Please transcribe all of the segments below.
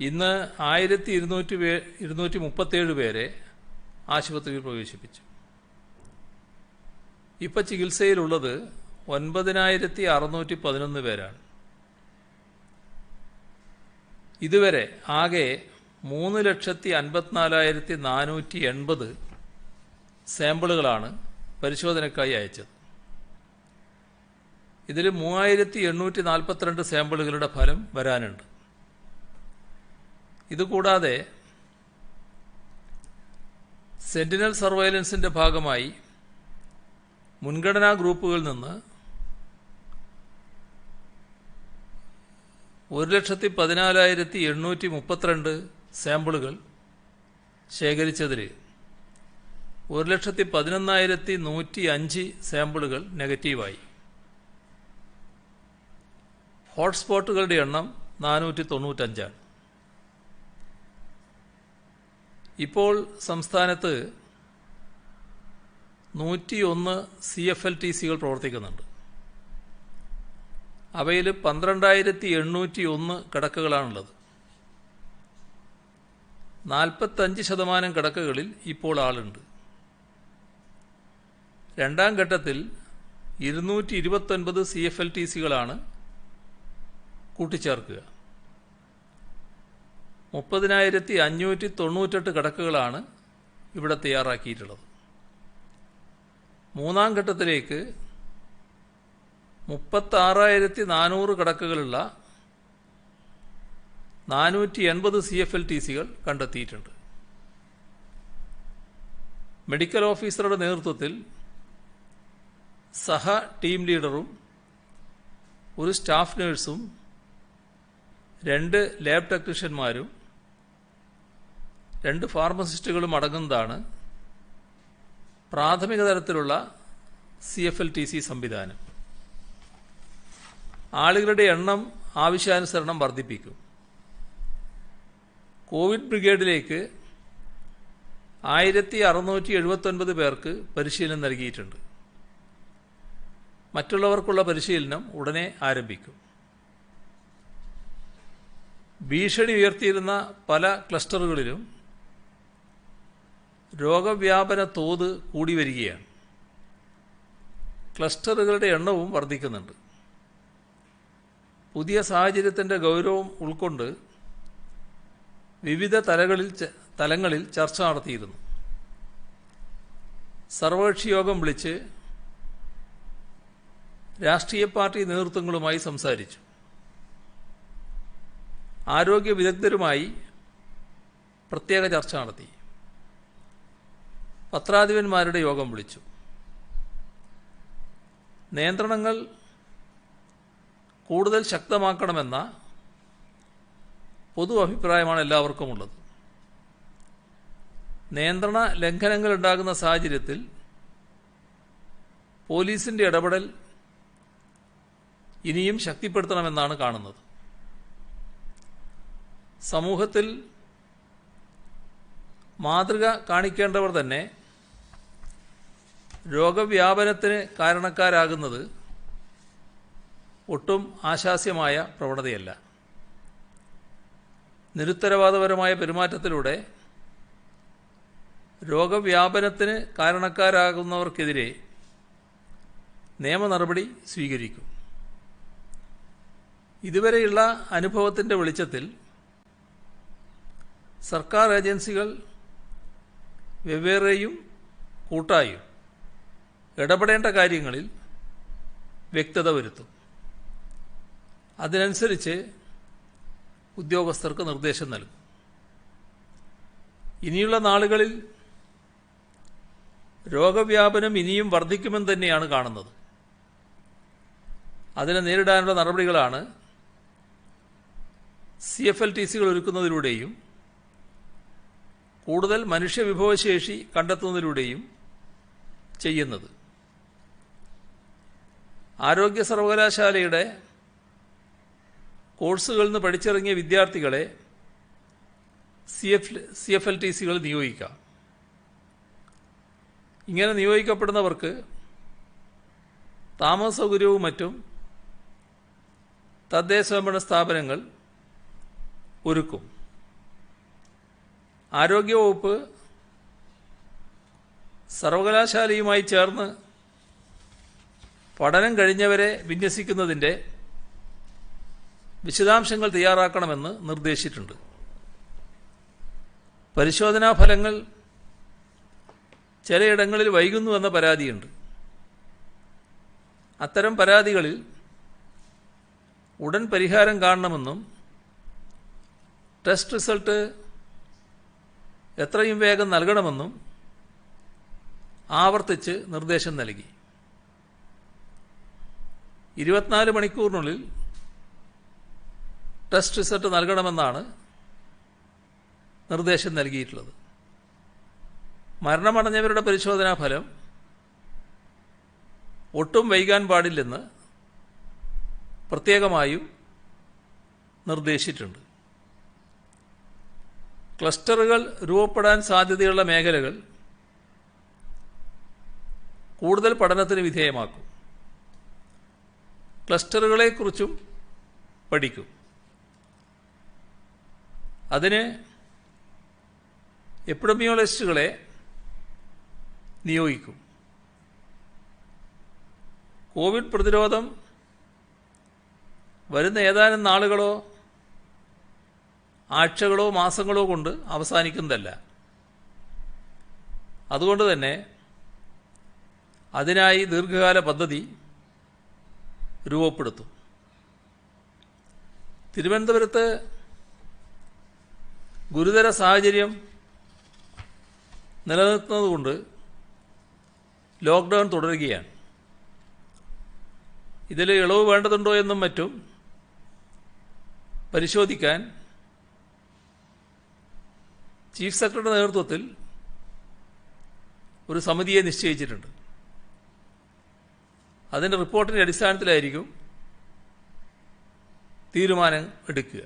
ഇന്ന് 1237 പേരെ ആശുപത്രിയിൽ പ്രവേശിപ്പിച്ചു. ഇപ്പോൾ ചികിത്സയിലുള്ളത് 9611 പേരാണ്. ഇതുവരെ ആകെ 3,54,480 സാമ്പിളുകളാണ് പരിശോധനയ്ക്കായി അയച്ചത്. ഇതിൽ 3,842 സാമ്പിളുകളുടെ ഫലം വരാനുണ്ട്. ഇതുകൂടാതെ സെന്റിനൽ സർവൈലൻസിൻ്റെ ഭാഗമായി മുൻഗണനാ ഗ്രൂപ്പുകളിൽ നിന്ന് 1,14,832 സാമ്പിളുകൾ ശേഖരിച്ചതിൽ 1,11,105 സാമ്പിളുകൾ നെഗറ്റീവായി. ഹോട്ട്സ്പോട്ടുകളുടെ എണ്ണം 495 ആണ്. ഇപ്പോൾ സംസ്ഥാനത്ത് 101 CFLTCകൾ പ്രവർത്തിക്കുന്നുണ്ട്. അവയിൽ 12,801 കിടക്കകളാണുള്ളത്. 45% കിടക്കകളിൽ ഇപ്പോൾ ആളുണ്ട്. രണ്ടാം ഘട്ടത്തിൽ 229 CFLTCകളാണ് കൂട്ടിച്ചേർക്കുക. 30,598 കിടക്കകളാണ് ഇവിടെ തയ്യാറാക്കിയിട്ടുള്ളത്. മൂന്നാം ഘട്ടത്തിലേക്ക് 36,400 കിടക്കകളുള്ള 480 CFLTCകൾ കണ്ടെത്തിയിട്ടുണ്ട്. മെഡിക്കൽ ഓഫീസറുടെ നേതൃത്വത്തിൽ സഹ ടീം ലീഡറും ഒരു സ്റ്റാഫ് നഴ്സും 2 ലാബ് ടെക്നീഷ്യന്മാരും 2 ഫാർമസിസ്റ്റുകളും അടങ്ങുന്നതാണ് പ്രാഥമിക തലത്തിലുള്ള CFLTC സംവിധാനം. ആളുകളുടെ എണ്ണം ആവശ്യാനുസരണം വർദ്ധിപ്പിക്കും. കോവിഡ് ബ്രിഗേഡിലേക്ക് 1,679 പേർക്ക് പരിശീലനം നൽകിയിട്ടുണ്ട്. മറ്റുള്ളവർക്കുള്ള പരിശീലനം ഉടനെ ആരംഭിക്കും. ഭീഷണി ഉയർത്തിയിരുന്ന പല ക്ലസ്റ്ററുകളിലും രോഗവ്യാപന തോത് കൂടി വരികയാണ്. ക്ലസ്റ്ററുകളുടെ എണ്ണവും വർദ്ധിക്കുന്നുണ്ട്. പുതിയ സാഹചര്യത്തിൻ്റെ ഗൗരവം ഉൾക്കൊണ്ട് വിവിധ തലങ്ങളിൽ ചർച്ച നടത്തിയിരുന്നു. സർവകക്ഷി യോഗം വിളിച്ച് രാഷ്ട്രീയ പാർട്ടി നേതൃത്വങ്ങളുമായി സംസാരിച്ചു. ആരോഗ്യ വിദഗ്ധരുമായി പ്രത്യേക ചർച്ച നടത്തി. പത്രാധിപന്മാരുടെ യോഗം വിളിച്ചു. നിയന്ത്രണങ്ങൾ കൂടുതൽ ശക്തമാക്കണമെന്ന പൊതു അഭിപ്രായമാണ് എല്ലാവർക്കും ഉള്ളത്. നിയന്ത്രണ ലംഘനങ്ങൾ ഉണ്ടാകുന്ന സാഹചര്യത്തിൽ പോലീസിൻ്റെ ഇടപെടൽ ഇനിയും ശക്തിപ്പെടുത്തണമെന്നാണ് കാണുന്നത്. സമൂഹത്തിൽ മാതൃക കാണിക്കേണ്ടവർ തന്നെ രോഗവ്യാപനത്തിന് കാരണക്കാരാകുന്നത് ഒട്ടും ആശാസ്യമായ പ്രവണതയല്ല. നിരുത്തരവാദപരമായ പെരുമാറ്റത്തിലൂടെ രോഗവ്യാപനത്തിന് കാരണക്കാരാകുന്നവർക്കെതിരെ നിയമ നടപടി സ്വീകരിക്കും. ഇതുവരെയുള്ള അനുഭവത്തിൻ്റെ വെളിച്ചത്തിൽ സർക്കാർ ഏജൻസികൾ വെവ്വേറെയും കൂട്ടായും ഇടപെടേണ്ട കാര്യങ്ങളിൽ വ്യക്തത വരുത്തും. അതിനനുസരിച്ച് ഉദ്യോഗസ്ഥർക്ക് നിർദ്ദേശം നൽകും. ഇനിയുള്ള നാളുകളിൽ രോഗവ്യാപനം ഇനിയും വർദ്ധിക്കുമെന്ന് തന്നെയാണ് കാണുന്നത്. അതിനെ നേരിടാനുള്ള നടപടികളാണ് CFLTCകൾ ഒരുക്കുന്നതിലൂടെയും കൂടുതൽ മനുഷ്യവിഭവശേഷി കണ്ടെത്തുന്നതിലൂടെയും ചെയ്യുന്നത്. ആരോഗ്യ സർവകലാശാലയുടെ കോഴ്സുകളിൽ നിന്ന് പഠിച്ചിറങ്ങിയ വിദ്യാർത്ഥികളെ CFLTCകൾ നിയോഗിക്കാം. ഇങ്ങനെ നിയോഗിക്കപ്പെടുന്നവർക്ക് താമസ സൗകര്യവും മറ്റും തദ്ദേശ സ്വയംഭരണ സ്ഥാപനങ്ങൾ ഒരുക്കും. ആരോഗ്യവകുപ്പ് സർവകലാശാലയുമായി ചേർന്ന് പഠനം കഴിഞ്ഞവരെ വിന്യസിക്കുന്നതിൻ്റെ വിശദാംശങ്ങൾ തയ്യാറാക്കണമെന്ന് നിർദ്ദേശിച്ചിട്ടുണ്ട്. പരിശോധനാ ഫലങ്ങൾ ചിലയിടങ്ങളിൽ വൈകുന്നുവെന്ന പരാതിയുണ്ട്. അത്തരം പരാതികളിൽ ഉടൻ പരിഹാരം കാണണമെന്നും ടെസ്റ്റ് റിസൾട്ട് എത്രയും വേഗം നൽകണമെന്നും ആവർത്തിച്ച് നിർദ്ദേശം നൽകി. 24 മണിക്കൂറിനുള്ളിൽ ടെസ്റ്റ് റിസൾട്ട് നൽകണമെന്നാണ് നിർദ്ദേശം നൽകിയിട്ടുള്ളത്. മരണമടഞ്ഞവരുടെ പരിശോധനാ ഫലം ഒട്ടും വൈകാൻ പാടില്ലെന്ന് പ്രത്യേകമായും നിർദ്ദേശിച്ചിട്ടുണ്ട്. ക്ലസ്റ്ററുകൾ രൂപപ്പെടാൻ സാധ്യതയുള്ള മേഖലകൾ കൂടുതൽ പഠനത്തിന് വിധേയമാക്കും. ക്ലസ്റ്ററുകളെക്കുറിച്ചും പഠിക്കും. അതിന് എപ്പിഡമിയോളജിസ്റ്റുകളെ നിയോഗിക്കും. കോവിഡ് പ്രതിരോധം വരുന്ന ഏതാനും നാളുകളോ ആഴ്ചകളോ മാസങ്ങളോ കൊണ്ട് അവസാനിക്കുന്നതല്ല. അതുകൊണ്ട് തന്നെ അതിനായി ദീർഘകാല പദ്ധതി രൂപപ്പെടുത്തും. തിരുവനന്തപുരത്ത് ഗുരുതര സാഹചര്യം നിലനിർത്തുന്നതുകൊണ്ട് ലോക്ക്ഡൗൺ തുടരുകയാണ്. ഇതിൽ ഇളവ് വേണ്ടതുണ്ടോ എന്നും മറ്റും പരിശോധിക്കാൻ ചീഫ് സെക്രട്ടറിയുടെ നേതൃത്വത്തിൽ ഒരു സമിതിയെ നിശ്ചയിച്ചിട്ടുണ്ട്. അതിൻ്റെ റിപ്പോർട്ടിൻ്റെ അടിസ്ഥാനത്തിലായിരിക്കും തീരുമാനം എടുക്കുക.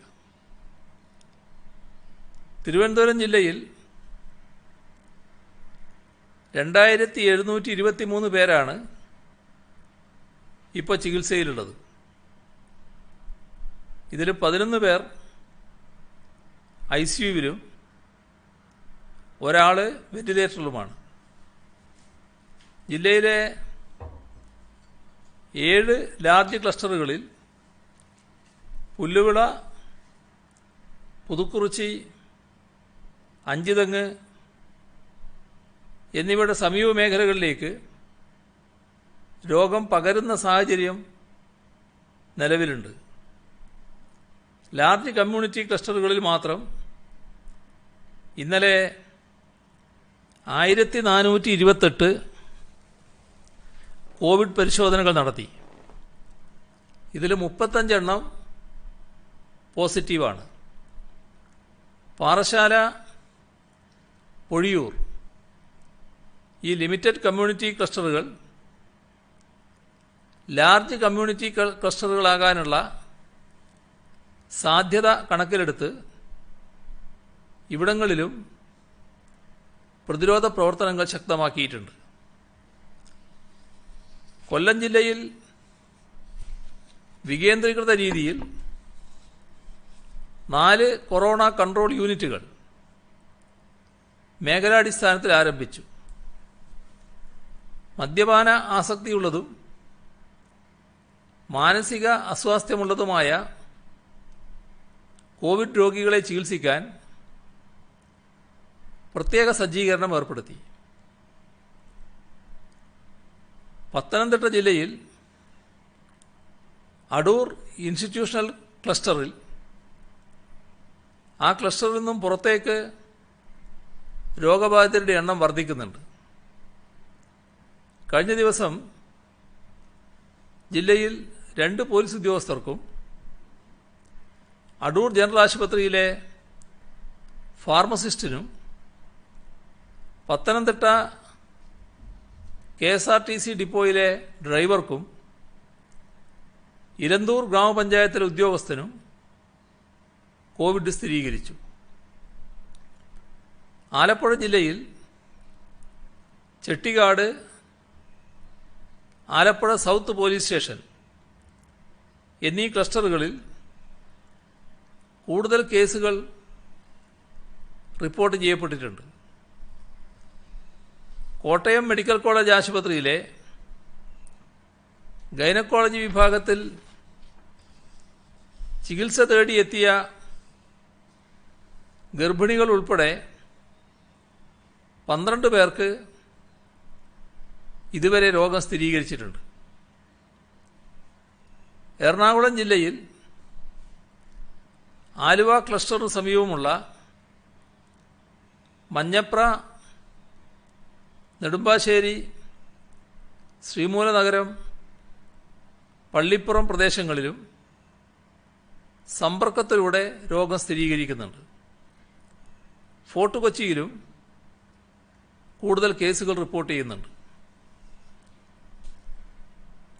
തിരുവനന്തപുരം ജില്ലയിൽ 2723 പേരാണ് ഇപ്പോൾ ചികിത്സയിലുള്ളത്. ഇതിൽ 11 പേർ ICUവിലും ഒരാൾ വെന്റിലേറ്ററിലുമാണ്. ജില്ലയിലെ 7 ലാർജ് ക്ലസ്റ്ററുകളിൽ പുല്ലുവിള, പുതുക്കുറിച്ചി, അഞ്ചുതെങ്ങ് എന്നിവയുടെ സമീപ മേഖലകളിലേക്ക് രോഗം പകരുന്ന സാഹചര്യം നിലവിലുണ്ട്. ലാർജ് കമ്മ്യൂണിറ്റി ക്ലസ്റ്ററുകളിൽ മാത്രം ഇന്നലെ 1428 കോവിഡ് പരിശോധനകൾ നടത്തി. ഇതിൽ 35 എണ്ണം പോസിറ്റീവാണ്. പാറശാല, പൊഴിയൂർ ഈ ലിമിറ്റഡ് കമ്മ്യൂണിറ്റി ക്ലസ്റ്ററുകൾ ലാർജ് കമ്മ്യൂണിറ്റി ക്ലസ്റ്ററുകളാകാനുള്ള സാധ്യത കണക്കിലെടുത്ത് ഇവിടങ്ങളിലും പ്രതിരോധ പ്രവർത്തനങ്ങൾ ശക്തമാക്കിയിട്ടുണ്ട്. കൊല്ലം ജില്ലയിൽ വികേന്ദ്രീകൃത രീതിയിൽ 4 കൊറോണ കൺട്രോൾ യൂണിറ്റുകൾ മേഖലാടിസ്ഥാനത്തിൽ ആരംഭിച്ചു. മദ്യപാന ആസക്തിയുള്ളതും മാനസിക അസ്വാസ്ഥ്യമുള്ളതുമായ കോവിഡ് രോഗികളെ ചികിത്സിക്കാൻ പ്രത്യേക സജ്ജീകരണം ഏർപ്പെടുത്തി. പത്തനംതിട്ട ജില്ലയിൽ അടൂർ ഇൻസ്റ്റിറ്റ്യൂഷണൽ ക്ലസ്റ്ററിൽ ആ ക്ലസ്റ്ററിൽ നിന്നും പുറത്തേക്ക് രോഗബാധിതരുടെ എണ്ണം വർദ്ധിക്കുന്നുണ്ട്. കഴിഞ്ഞ ദിവസം ജില്ലയിൽ 2 പോലീസ് ഉദ്യോഗസ്ഥർക്കും അടൂർ ജനറൽ ആശുപത്രിയിലെ ഫാർമസിസ്റ്റിനും പത്തനംതിട്ട KSRTC ഡിപ്പോയിലെ ഡ്രൈവർക്കും ഇലന്തൂർ ഗ്രാമപഞ്ചായത്തിലെ ഉദ്യോഗസ്ഥനും കോവിഡ് സ്ഥിരീകരിച്ചു. ആലപ്പുഴ ജില്ലയിൽ Chettikkad, Alappuzha south police station എന്നീ ക്ലസ്റ്ററുകളിൽ കൂടുതൽ കേസുകൾ റിപ്പോർട്ട് ചെയ്യപ്പെട്ടിട്ടുണ്ട്. കോട്ടയം മെഡിക്കൽ കോളേജ് ആശുപത്രിയിലെ ഗൈനക്കോളജി വിഭാഗത്തിൽ ചികിത്സ തേടിയെത്തിയ ഗർഭിണികൾ ഉൾപ്പെടെ 12 പേർക്ക് ഇതുവരെ രോഗം സ്ഥിരീകരിച്ചിട്ടുണ്ട്. എറണാകുളം ജില്ലയിൽ ആലുവ ക്ലസ്റ്ററിന് സമീപമുള്ള മഞ്ഞപ്ര, നെടുമ്പാശ്ശേരി, ശ്രീമൂലനഗരം, പള്ളിപ്പുറം പ്രദേശങ്ങളിലും സമ്പർക്കത്തിലൂടെ രോഗം സ്ഥിരീകരിക്കുന്നുണ്ട്. ഫോർട്ട് കൊച്ചിയിലും കൂടുതൽ കേസുകൾ റിപ്പോർട്ട് ചെയ്യുന്നുണ്ട്.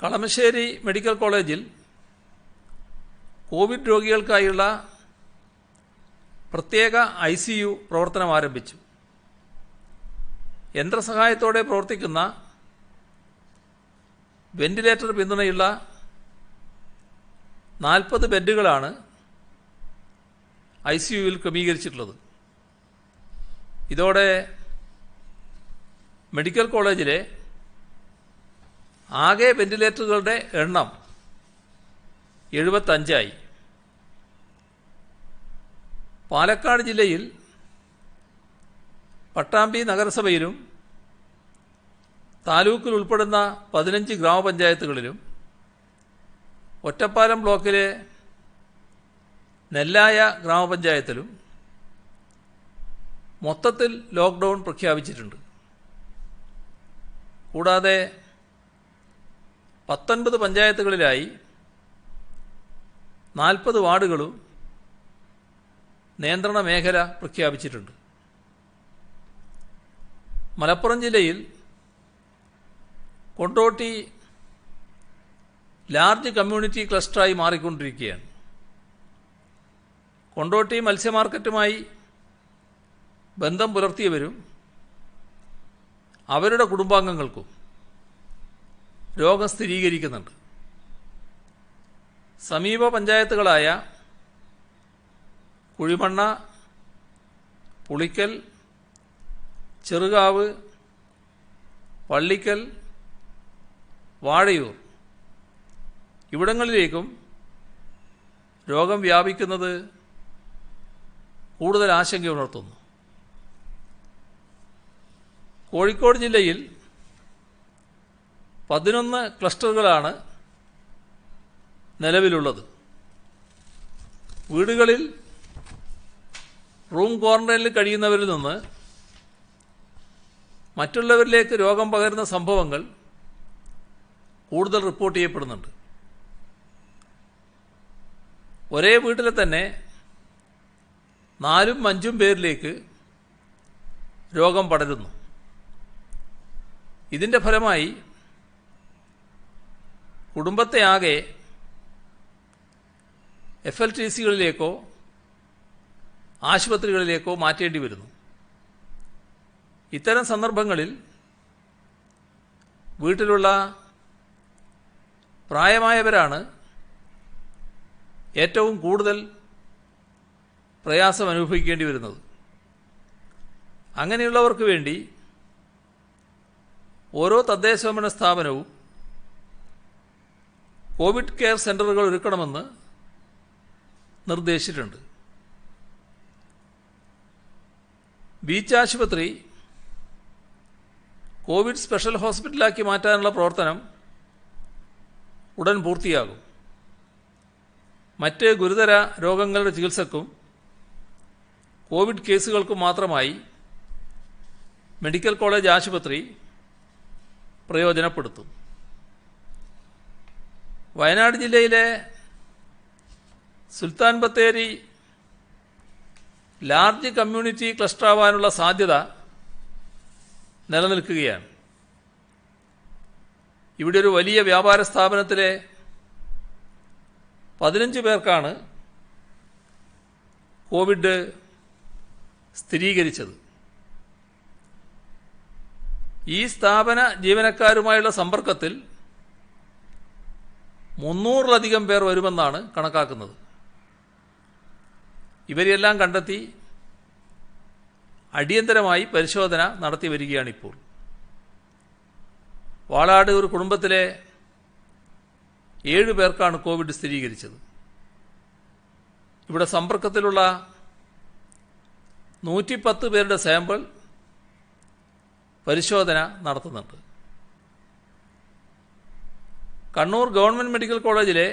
കളമശ്ശേരി മെഡിക്കൽ കോളേജിൽ കോവിഡ് രോഗികൾക്കായുള്ള പ്രത്യേക ICU പ്രവർത്തനം ആരംഭിച്ചു. യന്ത്രസഹായത്തോടെ പ്രവർത്തിക്കുന്ന വെന്റിലേറ്റർ പിന്തുണയുള്ള 40 ബെഡുകളാണ് ICUവിൽ ക്രമീകരിച്ചിട്ടുള്ളത്. ഇതോടെ മെഡിക്കൽ കോളേജിലെ ആകെ വെന്റിലേറ്ററുകളുടെ എണ്ണം 75ആയി. പാലക്കാട് ജില്ലയിൽ പട്ടാമ്പി നഗരസഭയിലും താലൂക്കിൽ ഉൾപ്പെടുന്ന 15 ഗ്രാമപഞ്ചായത്തുകളിലും ഒറ്റപ്പാലം ബ്ലോക്കിലെ നെല്ലായ ഗ്രാമപഞ്ചായത്തിലും മൊത്തത്തിൽ ലോക്ക്ഡൗൺ പ്രഖ്യാപിച്ചിട്ടുണ്ട്. കൂടാതെ 19 പഞ്ചായത്തുകളിലായി 40 വാർഡുകളും നിയന്ത്രണ മേഖല പ്രഖ്യാപിച്ചിട്ടുണ്ട്. മലപ്പുറം ജില്ലയിൽ കൊണ്ടോട്ടി ലാർജ് കമ്മ്യൂണിറ്റി ക്ലസ്റ്ററായി മാറിക്കൊണ്ടിരിക്കുകയാണ്. കൊണ്ടോട്ടി മത്സ്യമാർക്കറ്റുമായി ബന്ധം പുലർത്തിയവരും അവരുടെ കുടുംബാംഗങ്ങൾക്കും രോഗം സ്ഥിരീകരിക്കുന്നുണ്ട്. സമീപ പഞ്ചായത്തുകളായ കുഴിമണ്ണ, പുളിക്കൽ, ചെറുകാവ്, പള്ളിക്കൽ, വാഴയൂർ ഇവിടങ്ങളിലേക്കും രോഗം വ്യാപിക്കുന്നത് കൂടുതൽ ആശങ്കയുണർത്തുന്നു. കോഴിക്കോട് ജില്ലയിൽ 11 ക്ലസ്റ്ററുകളാണ് നിലവിലുള്ളത്. വീടുകളിൽ റൂം ക്വാറന്റൈനിൽ കഴിയുന്നവരിൽ നിന്ന് മറ്റുള്ളവരിലേക്ക് രോഗം പകരുന്ന സംഭവങ്ങൾ കൂടുതൽ റിപ്പോർട്ട് ചെയ്യപ്പെടുന്നുണ്ട്. ഒരേ വീട്ടിലെ തന്നെ 4ഉം 5ഉം പേരിലേക്ക് രോഗം പടരുന്നു. ഇതിൻ്റെ ഫലമായി കുടുംബത്തെ ആകെ FLTCകളിലേക്കോ ആശുപത്രികളിലേക്കോ മാറ്റേണ്ടി വരുന്നു. ഇത്തരം സന്ദർഭങ്ങളിൽ വീട്ടിലുള്ള പ്രായമായവരാണ് ഏറ്റവും കൂടുതൽ പ്രയാസം അനുഭവിക്കേണ്ടി വരുന്നത്. അങ്ങനെയുള്ളവർക്ക് വേണ്ടി ഓരോ തദ്ദേശഭരണ സ്ഥാപനവും കോവിഡ് കെയർ സെൻ്ററുകൾ ഒരുക്കണമെന്ന് നിർദ്ദേശിച്ചിട്ടുണ്ട്. ബീച്ച് ആശുപത്രി കോവിഡ് സ്പെഷ്യൽ ഹോസ്പിറ്റലാക്കി മാറ്റാനുള്ള പ്രവർത്തനം ഉടൻ പൂർത്തിയാകും. മറ്റ് ഗുരുതര രോഗങ്ങളുടെ ചികിത്സക്കും കോവിഡ് കേസുകൾക്കും മാത്രമായി മെഡിക്കൽ കോളേജ് ആശുപത്രി പ്രയോജനപ്പെടുത്തും. വയനാട് ജില്ലയിലെ സുൽത്താൻ ബത്തേരി ലാർജ് കമ്മ്യൂണിറ്റി ക്ലസ്റ്ററാവാനുള്ള സാധ്യത നിലനിൽക്കുകയാണ്. ഇവിടെ ഒരു വലിയ വ്യാപാര സ്ഥാപനത്തിലെ 15 പേർക്കാണ് കോവിഡ് സ്ഥിരീകരിച്ചത്. ഈ സ്ഥാപന ജീവനക്കാരുമായുള്ള സമ്പർക്കത്തിൽ 300-ലധികം പേർ വരുമെന്നാണ് കണക്കാക്കുന്നത്. ഇവരെല്ലാം കണ്ടെത്തി അടിയന്തരമായി പരിശോധന നടത്തി വരികയാണിപ്പോൾ. വാളാട് ഒരു കുടുംബത്തിലെ 7 പേർക്കാണ് കോവിഡ് സ്ഥിരീകരിച്ചത്. ഇവിടെ സമ്പർക്കത്തിലുള്ള 110 പേരുടെ സാമ്പിൾ പരിശോധന നടത്തുന്നുണ്ട്. കണ്ണൂർ ഗവൺമെൻറ് മെഡിക്കൽ കോളേജിലെ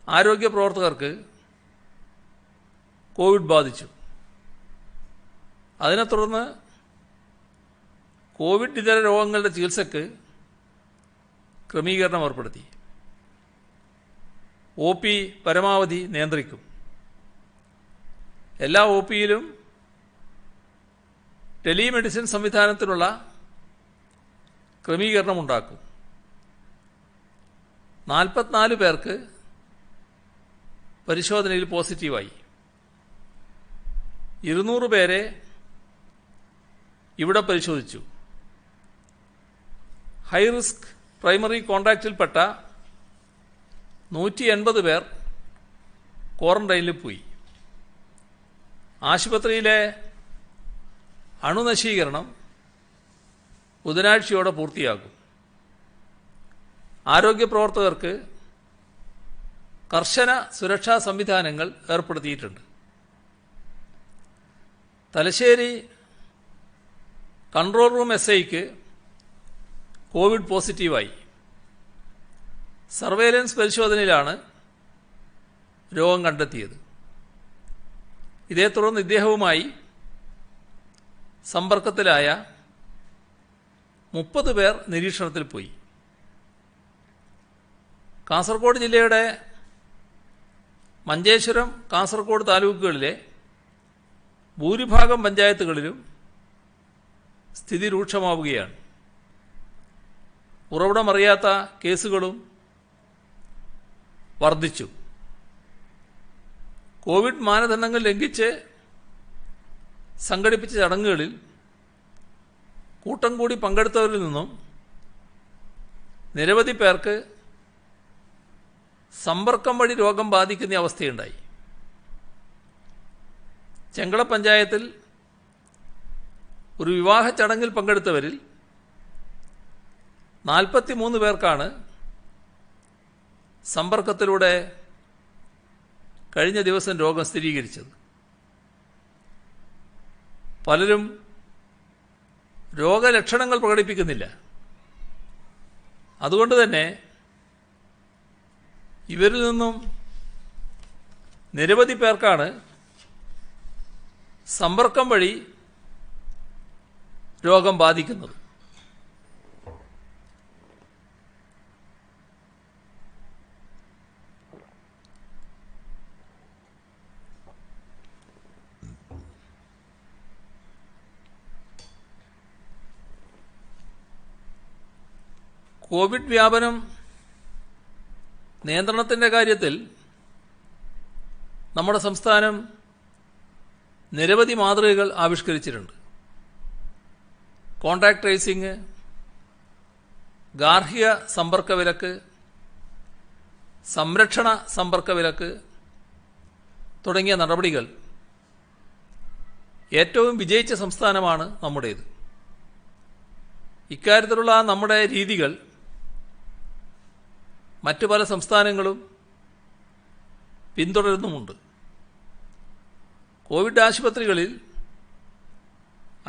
ആരോഗ്യ പ്രവർത്തകർക്ക് കോവിഡ് ബാധിച്ചു. അതിനെ തുടർന്ന് കോവിഡ് ഇതര രോഗങ്ങളുടെ ചികിത്സയ്ക്ക് ക്രമീകരണം ഏർപ്പെടുത്തി. OP പരമാവധി നിയന്ത്രിക്കും. എല്ലാ OPയിലും ടെലിമെഡിസിൻ സംവിധാനത്തിനുള്ള ക്രമീകരണം ഉണ്ടാക്കും. 44 പേർക്ക് പരിശോധനയിൽ പോസിറ്റീവായി. 200 പേരെ ഇവിടെ പരിശോധിച്ചു. ഹൈ റിസ്ക് പ്രൈമറി കോൺടാക്റ്റിൽപ്പെട്ട 180 പേർ ക്വാറന്റൈനിൽ പോയി. ആശുപത്രിയിലെ അണുനശീകരണം ബുധനാഴ്ചയോടെ പൂർത്തിയാകും. ആരോഗ്യ പ്രവർത്തകർക്ക് കർശന സുരക്ഷാ സംവിധാനങ്ങൾ ഏർപ്പെടുത്തിയിട്ടുണ്ട്. തലശ്ശേരി കൺട്രോൾ റൂം SIക്ക് കോവിഡ് പോസിറ്റീവായി. സർവേലൻസ് പരിശോധനയിലാണ് രോഗം കണ്ടെത്തിയത്. ഇതേ തുടർന്ന് ഇദ്ദേഹവുമായി സമ്പർക്കത്തിലായ 30 പേർ നിരീക്ഷണത്തിൽ പോയി. കാസർഗോഡ് ജില്ലയുടെ മഞ്ചേശ്വരം, കാസർഗോഡ് താലൂക്കുകളിലെ ഭൂരിഭാഗം പഞ്ചായത്തുകളിലും സ്ഥിതി രൂക്ഷമാവുകയാണ്. ഉറവിടമറിയാത്ത കേസുകളും വർദ്ധിച്ചു. കോവിഡ് മാനദണ്ഡങ്ങൾ ലംഘിച്ച് സംഘടിപ്പിച്ച ചടങ്ങുകളിൽ കൂട്ടം കൂടി പങ്കെടുത്തവരിൽ നിന്നും നിരവധി പേർക്ക് സമ്പർക്കം വഴി രോഗം ബാധിക്കുന്ന അവസ്ഥയുണ്ടായി. ചെങ്കള പഞ്ചായത്തിൽ ഒരു വിവാഹ ചടങ്ങിൽ പങ്കെടുത്തവരിൽ 43 പേർക്കാണ് സമ്പർക്കത്തിലൂടെ കഴിഞ്ഞ ദിവസം രോഗം സ്ഥിരീകരിച്ചത്. പലരും രോഗലക്ഷണങ്ങൾ പ്രകടിപ്പിക്കുന്നില്ല. അതുകൊണ്ട് തന്നെ ഇവരിൽ നിന്നും നിരവധി പേർക്കാണ് സമ്പർക്കം വഴി രോഗം ബാധിക്കുന്നത്. കോവിഡ് വ്യാപനം നിയന്ത്രണത്തിൻ്റെ കാര്യത്തിൽ നമ്മുടെ സംസ്ഥാനം നിരവധി മാതൃകകൾ ആവിഷ്കരിച്ചിട്ടുണ്ട്. കോൺടാക്ട് ട്രേസിംഗ്, ഗാർഹിക സമ്പർക്ക വിലക്ക്, സംരക്ഷണ സമ്പർക്ക വിലക്ക് തുടങ്ങിയ നടപടികൾ ഏറ്റവും വിജയിച്ച സംസ്ഥാനമാണ് നമ്മുടേത്. ഇക്കാര്യത്തിലുള്ള നമ്മുടെ രീതികൾ മറ്റു പല സംസ്ഥാനങ്ങളും പിന്തുടരുന്നുമുണ്ട്. കോവിഡ് ആശുപത്രികളിൽ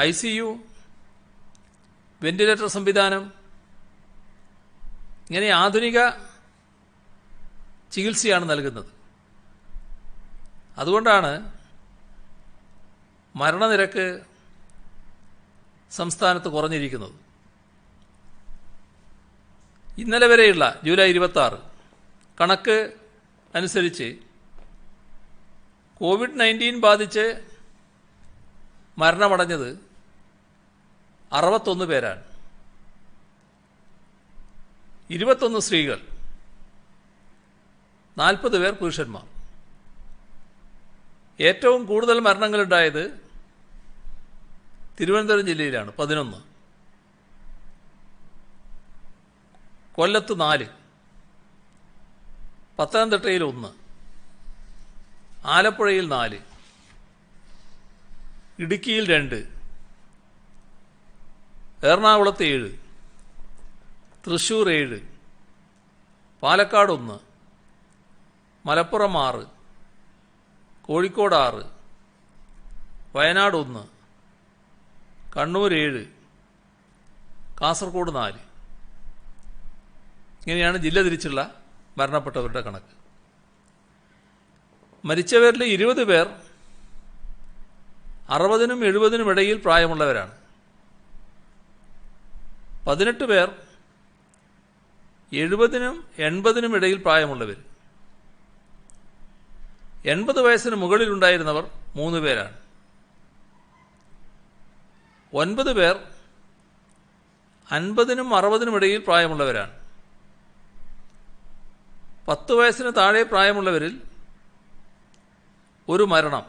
ICU, വെന്റിലേറ്റർ സംവിധാനം, ഇങ്ങനെ ആധുനിക ചികിത്സയാണ് നൽകുന്നത്. അതുകൊണ്ടാണ് മരണനിരക്ക് സംസ്ഥാനത്ത് കുറഞ്ഞിരിക്കുന്നത്. ഇന്നലെ വരെയുള്ള ജൂലൈ 26 കണക്ക് അനുസരിച്ച് COVID-19 ബാധിച്ച് മരണമടഞ്ഞത് 61 പേരാണ്. 21 സ്ത്രീകൾ, 40 പേർ പുരുഷന്മാർ. ഏറ്റവും കൂടുതൽ മരണങ്ങളുണ്ടായത് തിരുവനന്തപുരം ജില്ലയിലാണ്, 11. കൊല്ലത്ത് 4, പത്തനംതിട്ടയിൽ 1, ആലപ്പുഴയിൽ 4, ഇടുക്കിയിൽ 2, എറണാകുളത്ത് 7, തൃശ്ശൂർ 7, പാലക്കാട് 1, മലപ്പുറം 6, കോഴിക്കോട് 6, വയനാട് 1, കണ്ണൂർ 7, കാസർഗോഡ് 4. ഇങ്ങനെയാണ് ജില്ല തിരിച്ചുള്ള മരണപ്പെട്ടവരുടെ കണക്ക്. മരിച്ചവരിൽ 20 പേർ 60-നും 70-നും ഇടയിൽ പ്രായമുള്ളവരാണ്. 18 പേർ 70-നും 80-നും ഇടയിൽ പ്രായമുള്ളവർ. 80 വയസ്സിന് മുകളിലുണ്ടായിരുന്നവർ 3 പേരാണ്. 9 പേർ 50-നും 60-നും ഇടയിൽ പ്രായമുള്ളവരാണ്. 10 വയസ്സിന് താഴെ പ്രായമുള്ളവരിൽ ഒരു മരണം.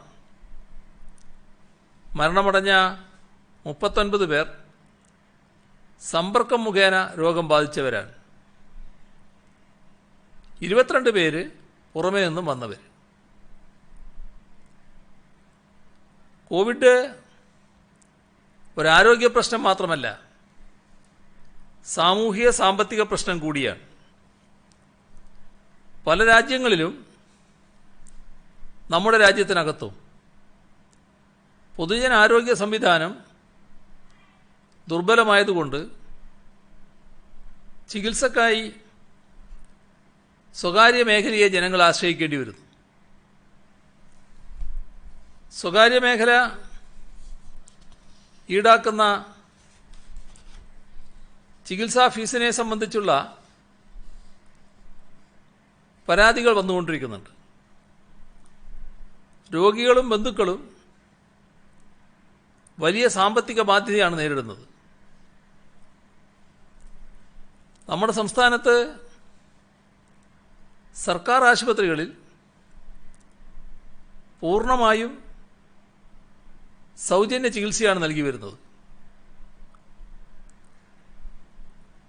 മരണമടഞ്ഞ 39 പേർ സമ്പർക്കം മുഖേന രോഗം ബാധിച്ചവരാണ്. 22 പേര് പുറമേ നിന്നും വന്നവർ. കോവിഡ് ഒരാരോഗ്യ പ്രശ്നം മാത്രമല്ല, സാമൂഹിക സാമ്പത്തിക പ്രശ്നം കൂടിയാണ്. പല രാജ്യങ്ങളിലും നമ്മുടെ രാജ്യത്തിനകത്തും പൊതുജനാരോഗ്യ സംവിധാനം ദുർബലമായതുകൊണ്ട് ചികിത്സക്കായി സ്വകാര്യ മേഖലയെ ജനങ്ങൾ ആശ്രയിക്കേണ്ടി വരുന്നു. സ്വകാര്യ മേഖല ഈടാക്കുന്ന ചികിത്സാ ഫീസിനെ സംബന്ധിച്ചുള്ള പരാതികൾ വന്നുകൊണ്ടിരിക്കുന്നുണ്ട്. രോഗികളും ബന്ധുക്കളും വലിയ സാമ്പത്തിക ബാധ്യതയാണ് നേരിടുന്നത്. നമ്മുടെ സംസ്ഥാനത്ത് സർക്കാർ ആശുപത്രികളിൽ പൂർണ്ണമായും സൗജന്യ ചികിത്സയാണ് നൽകി വരുന്നത്.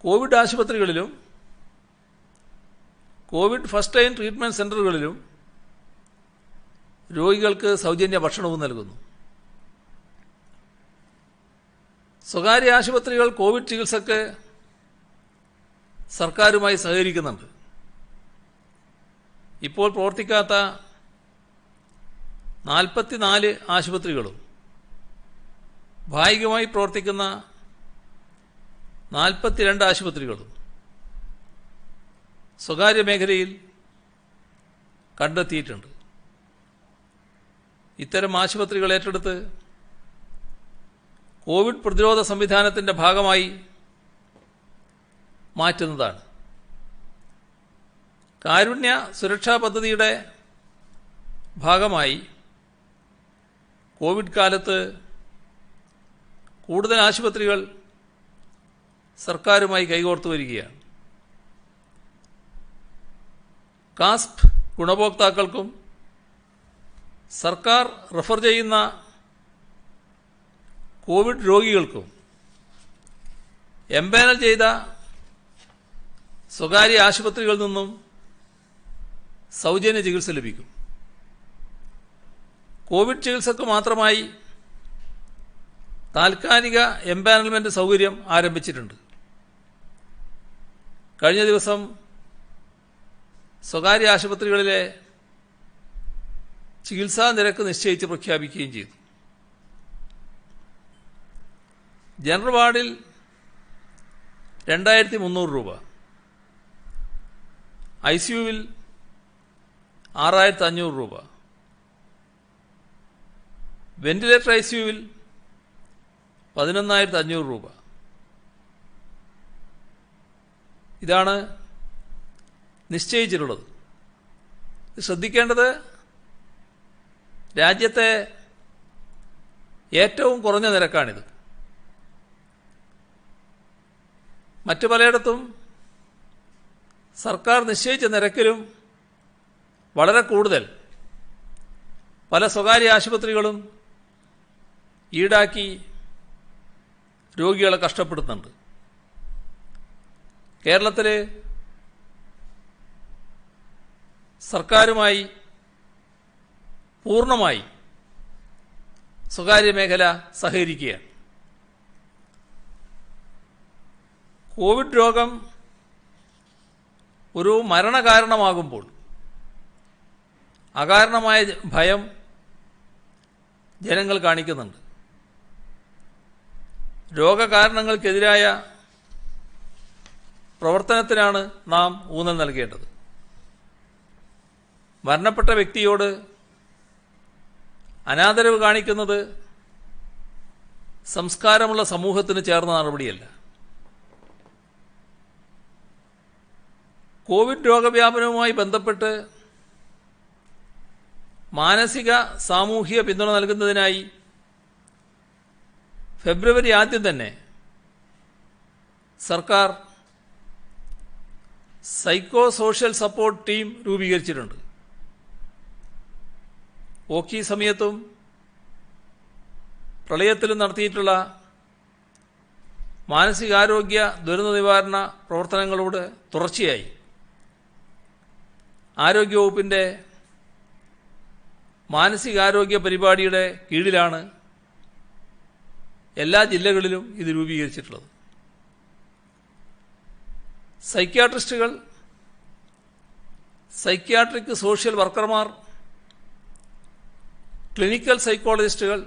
കോവിഡ് ആശുപത്രികളിലും കോവിഡ് ഫസ്റ്റ് ലൈൻ ട്രീറ്റ്മെൻറ്റ് സെൻ്ററുകളിലും രോഗികൾക്ക് സൗജന്യ ഭക്ഷണവും നൽകുന്നു. സ്വകാര്യ ആശുപത്രികൾ കോവിഡ് ചികിത്സയ്ക്ക് സർക്കാരുമായി സഹകരിക്കുന്നുണ്ട്. ഇപ്പോൾ പ്രവർത്തിക്കാത്ത 44 ആശുപത്രികളും ഭാഗികമായി പ്രവർത്തിക്കുന്ന 42 ആശുപത്രികളും സ്വകാര്യ മേഖലയിൽ കണ്ടെത്തിയിട്ടുണ്ട്. ഇത്തരം ആശുപത്രികൾ ഏറ്റെടുത്ത് കോവിഡ് പ്രതിരോധ സംവിധാനത്തിൻ്റെ ഭാഗമായി മാറ്റുന്നതാണ്. കാരുണ്യ സുരക്ഷാ പദ്ധതിയുടെ ഭാഗമായി കോവിഡ് കാലത്ത് കൂടുതൽ ആശുപത്രികൾ സർക്കാരുമായി കൈകോർത്തു വരികയാണ്. കാസ്പ് ഗുണഭോക്താക്കൾക്കും സർക്കാർ റെഫർ ചെയ്യുന്ന കോവിഡ് രോഗികൾക്കും എംപാനൽ ചെയ്ത സ്വകാര്യ ആശുപത്രികളിൽ നിന്നും സൗജന്യ ചികിത്സ ലഭിക്കും. കോവിഡ് ചികിത്സക്ക് മാത്രമായി താൽക്കാലിക എംപാനൽമെന്റ് സൗകര്യം ആരംഭിച്ചിട്ടുണ്ട്. കഴിഞ്ഞ ദിവസം സ്വകാര്യ ആശുപത്രികളിലെ ചികിത്സാ നിരക്ക് നിശ്ചയിച്ച് പ്രഖ്യാപിക്കുകയും ചെയ്തു. ജനറൽ വാർഡിൽ 2300 രൂപ, ICUവിൽ 6500 രൂപ, വെന്റിലേറ്റർ ICUവിൽ 11,500 രൂപ. ഇതാണ് നിശ്ചയിച്ചിട്ടുള്ളത്. ശ്രദ്ധിക്കേണ്ടത്, രാജ്യത്തെ ഏറ്റവും കുറഞ്ഞ നിരക്കാണിത്. മറ്റു പലയിടത്തും സർക്കാർ നിശ്ചയിച്ച നിരക്കിലും വളരെ കൂടുതൽ പല സ്വകാര്യ ആശുപത്രികളും ഈടാക്കി രോഗികളെ കഷ്ടപ്പെടുത്തുന്നുണ്ട്. കേരളത്തിൽ സർക്കാരുമായി പൂർണ്ണമായി സ്വകാര്യ മേഖല സഹകരിക്കുകയാണ്. കോവിഡ് രോഗം ഒരു മരണകാരണമാകുമ്പോൾ അകാരണമായ ഭയം ജനങ്ങൾ കാണിക്കുന്നുണ്ട്. രോഗകാരണങ്ങൾക്കെതിരായ പ്രവർത്തനത്തിനാണ് നാം ഊന്നൽ നൽകേണ്ടത്. മരണപ്പെട്ട വ്യക്തിയോട് അനാദരവ് കാണിക്കുന്നത് സംസ്കാരമുള്ള സമൂഹത്തിന് ചേർന്ന നടപടിയല്ല. കോവിഡ് രോഗവ്യാപനവുമായി ബന്ധപ്പെട്ട് മാനസിക സാമൂഹിക പിന്തുണ നൽകുന്നതിനായി ഫെബ്രുവരി ആദ്യം തന്നെ സർക്കാർ സൈക്കോ സോഷ്യൽ സപ്പോർട്ട് ടീം രൂപീകരിച്ചിട്ടുണ്ട്. ഓഖി സമയത്തും പ്രളയത്തിലും നടത്തിയിട്ടുള്ള മാനസികാരോഗ്യ ദുരന്ത നിവാരണ പ്രവർത്തനങ്ങളോട് തുടർച്ചയായി ആരോഗ്യവകുപ്പിൻ്റെ മാനസികാരോഗ്യ പരിപാടിയുടെ കീഴിലാണ് എല്ലാ ജില്ലകളിലും ഇത് രൂപീകരിച്ചിട്ടുള്ളത്. സൈക്യാട്രിസ്റ്റുകൾ, സൈക്യാട്രിക് സോഷ്യൽ വർക്കർമാർ, ക്ലിനിക്കൽ സൈക്കോളജിസ്റ്റുകൾ,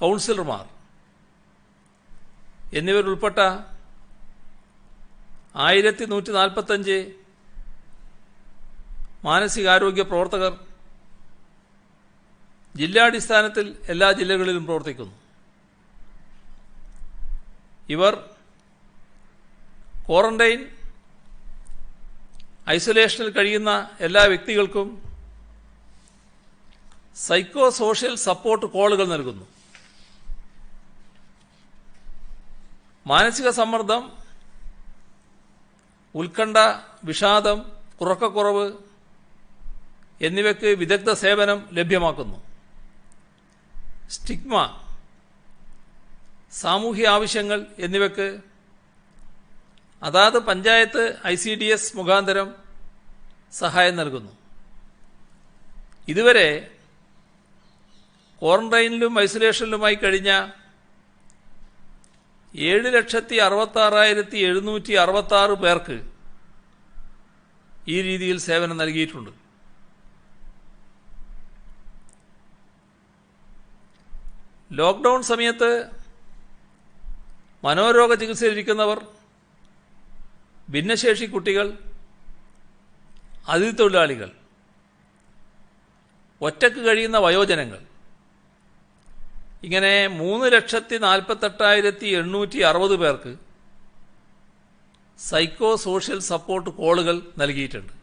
കൗൺസിലർമാർ എന്നിവരുൾപ്പെട്ട 1145 മാനസികാരോഗ്യ പ്രവർത്തകർ ജില്ലാടിസ്ഥാനത്തിൽ എല്ലാ ജില്ലകളിലും പ്രവർത്തിക്കുന്നു. ഇവർ ക്വാറന്റൈൻ, ഐസൊലേഷനിൽ കഴിയുന്ന എല്ലാ വ്യക്തികൾക്കും സൈക്കോ സോഷ്യൽ സപ്പോർട്ട് കോളുകൾ നൽകുന്നു. മാനസിക സമ്മർദ്ദം, ഉത്കണ്ഠ, വിഷാദം, ഉറക്കക്കുറവ് എന്നിവയ്ക്ക് വിദഗ്ധ സേവനം ലഭ്യമാക്കുന്നു. സ്റ്റിഗ്മ, സാമൂഹ്യ ആവശ്യങ്ങൾ എന്നിവയ്ക്ക് അതാത് പഞ്ചായത്ത് ICDS മുഖാന്തരം സഹായം നൽകുന്നു. ഇതുവരെ ക്വാറന്റൈനിലും ഐസൊലേഷനിലുമായി കഴിഞ്ഞ 7,66,766 പേർക്ക് ഈ രീതിയിൽ സേവനം നൽകിയിട്ടുണ്ട്. ലോക്ക്ഡൗൺ സമയത്ത് മനോരോഗ ചികിത്സയിലിരിക്കുന്നവർ, ഭിന്നശേഷി കുട്ടികൾ, അതിഥി തൊഴിലാളികൾ, ഒറ്റക്ക് കഴിയുന്ന വയോജനങ്ങൾ, ഇങ്ങനെ 3,48,860 പേർക്ക് സൈക്കോ സോഷ്യൽ സപ്പോർട്ട് കോളുകൾ നൽകിയിട്ടുണ്ട്.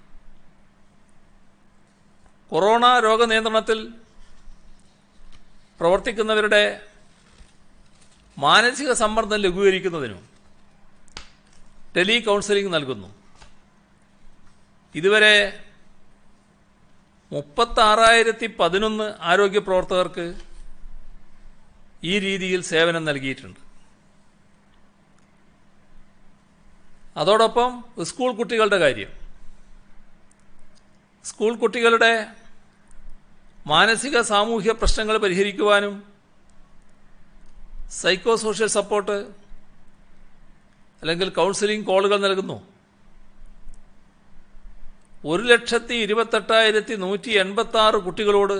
കൊറോണ രോഗനിയന്ത്രണത്തിൽ പ്രവർത്തിക്കുന്നവരുടെ മാനസിക സമ്മർദ്ദം ലഘൂകരിക്കുന്നതിനും ടെലി കൗൺസിലിംഗ് നൽകുന്നു. ഇതുവരെ 36,011 ആരോഗ്യ പ്രവർത്തകർക്ക് ഈ രീതിയിൽ സേവനം നൽകിയിട്ടുണ്ട്. അതോടൊപ്പം സ്കൂൾ കുട്ടികളുടെ കാര്യം, സ്കൂൾ കുട്ടികളുടെ മാനസിക സാമൂഹ്യ പ്രശ്നങ്ങൾ പരിഹരിക്കുവാനും സൈക്കോ സോഷ്യൽ സപ്പോർട്ട് അല്ലെങ്കിൽ കൗൺസിലിംഗ് കോളുകൾ നൽകുന്നു. 1,28,186 കുട്ടികളോട്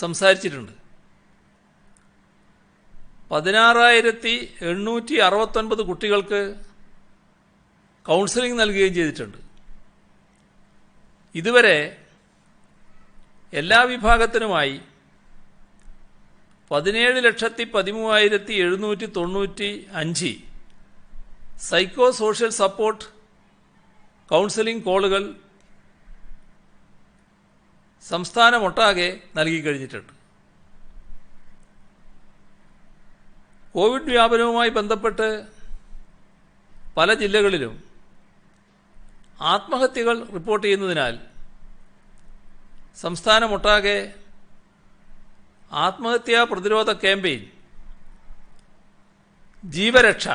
സംസാരിച്ചിട്ടുണ്ട്. 16,869 കുട്ടികൾക്ക് കൗൺസിലിംഗ് നൽകുകയും ചെയ്തിട്ടുണ്ട്. ഇതുവരെ എല്ലാ വിഭാഗത്തിനുമായി 17,13,795 സൈക്കോ സോഷ്യൽ സപ്പോർട്ട് കൗൺസിലിംഗ് കോളുകൾ സംസ്ഥാനമൊട്ടാകെ നൽകി കഴിഞ്ഞിട്ടുണ്ട്. കോവിഡ് വ്യാപനവുമായി ബന്ധപ്പെട്ട് പല ജില്ലകളിലും ആത്മഹത്യകൾ റിപ്പോർട്ട് ചെയ്യുന്നതിനാൽ സംസ്ഥാനമൊട്ടാകെ ആത്മഹത്യാ പ്രതിരോധ ക്യാമ്പയിൻ ജീവരക്ഷ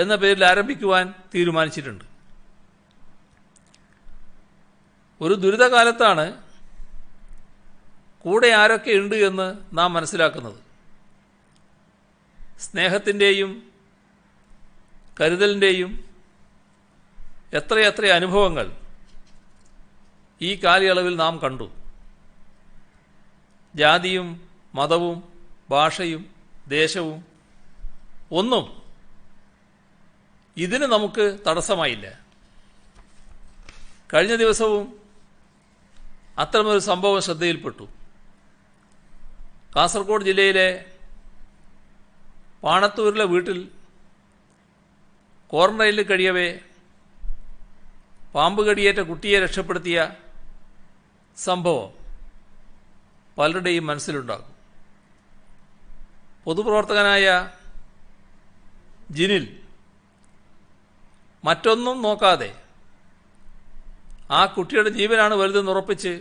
എന്ന പേരിൽ ആരംഭിക്കുവാൻ തീരുമാനിച്ചിട്ടുണ്ട്. ഒരു ദുരിതകാലത്താണ് കൂടെ ആരൊക്കെ ഉണ്ട് എന്ന് നാം മനസ്സിലാക്കുന്നത്. സ്നേഹത്തിൻ്റെയും കരുതലിൻ്റെയും എത്രയെത്ര അനുഭവങ്ങൾ ഈ കാലയളവിൽ നാം കണ്ടു. ജാതിയും മതവും ഭാഷയും ദേശവും ഒന്നും ഇതിന് നമുക്ക് തടസ്സമായില്ല. കഴിഞ്ഞ ദിവസവും അത്തരമൊരു സംഭവം ശ്രദ്ധയിൽപ്പെട്ടു. കാസർഗോഡ് ജില്ലയിലെ പാണത്തൂരിലെ വീട്ടിൽ ക്വാറന്റൈനിൽ കഴിയവേ പാമ്പ് കടിയേറ്റ കുട്ടിയെ രക്ഷപ്പെടുത്തിയ സംഭവം പലരുടെയും മനസ്സിലുണ്ടാകും. പൊതുപ്രവർത്തകനായ ജിനിൽ മറ്റൊന്നും നോക്കാതെ ആ കുട്ടിയുടെ ജീവനാണ് വലുതെന്ന് ഉറപ്പിച്ച്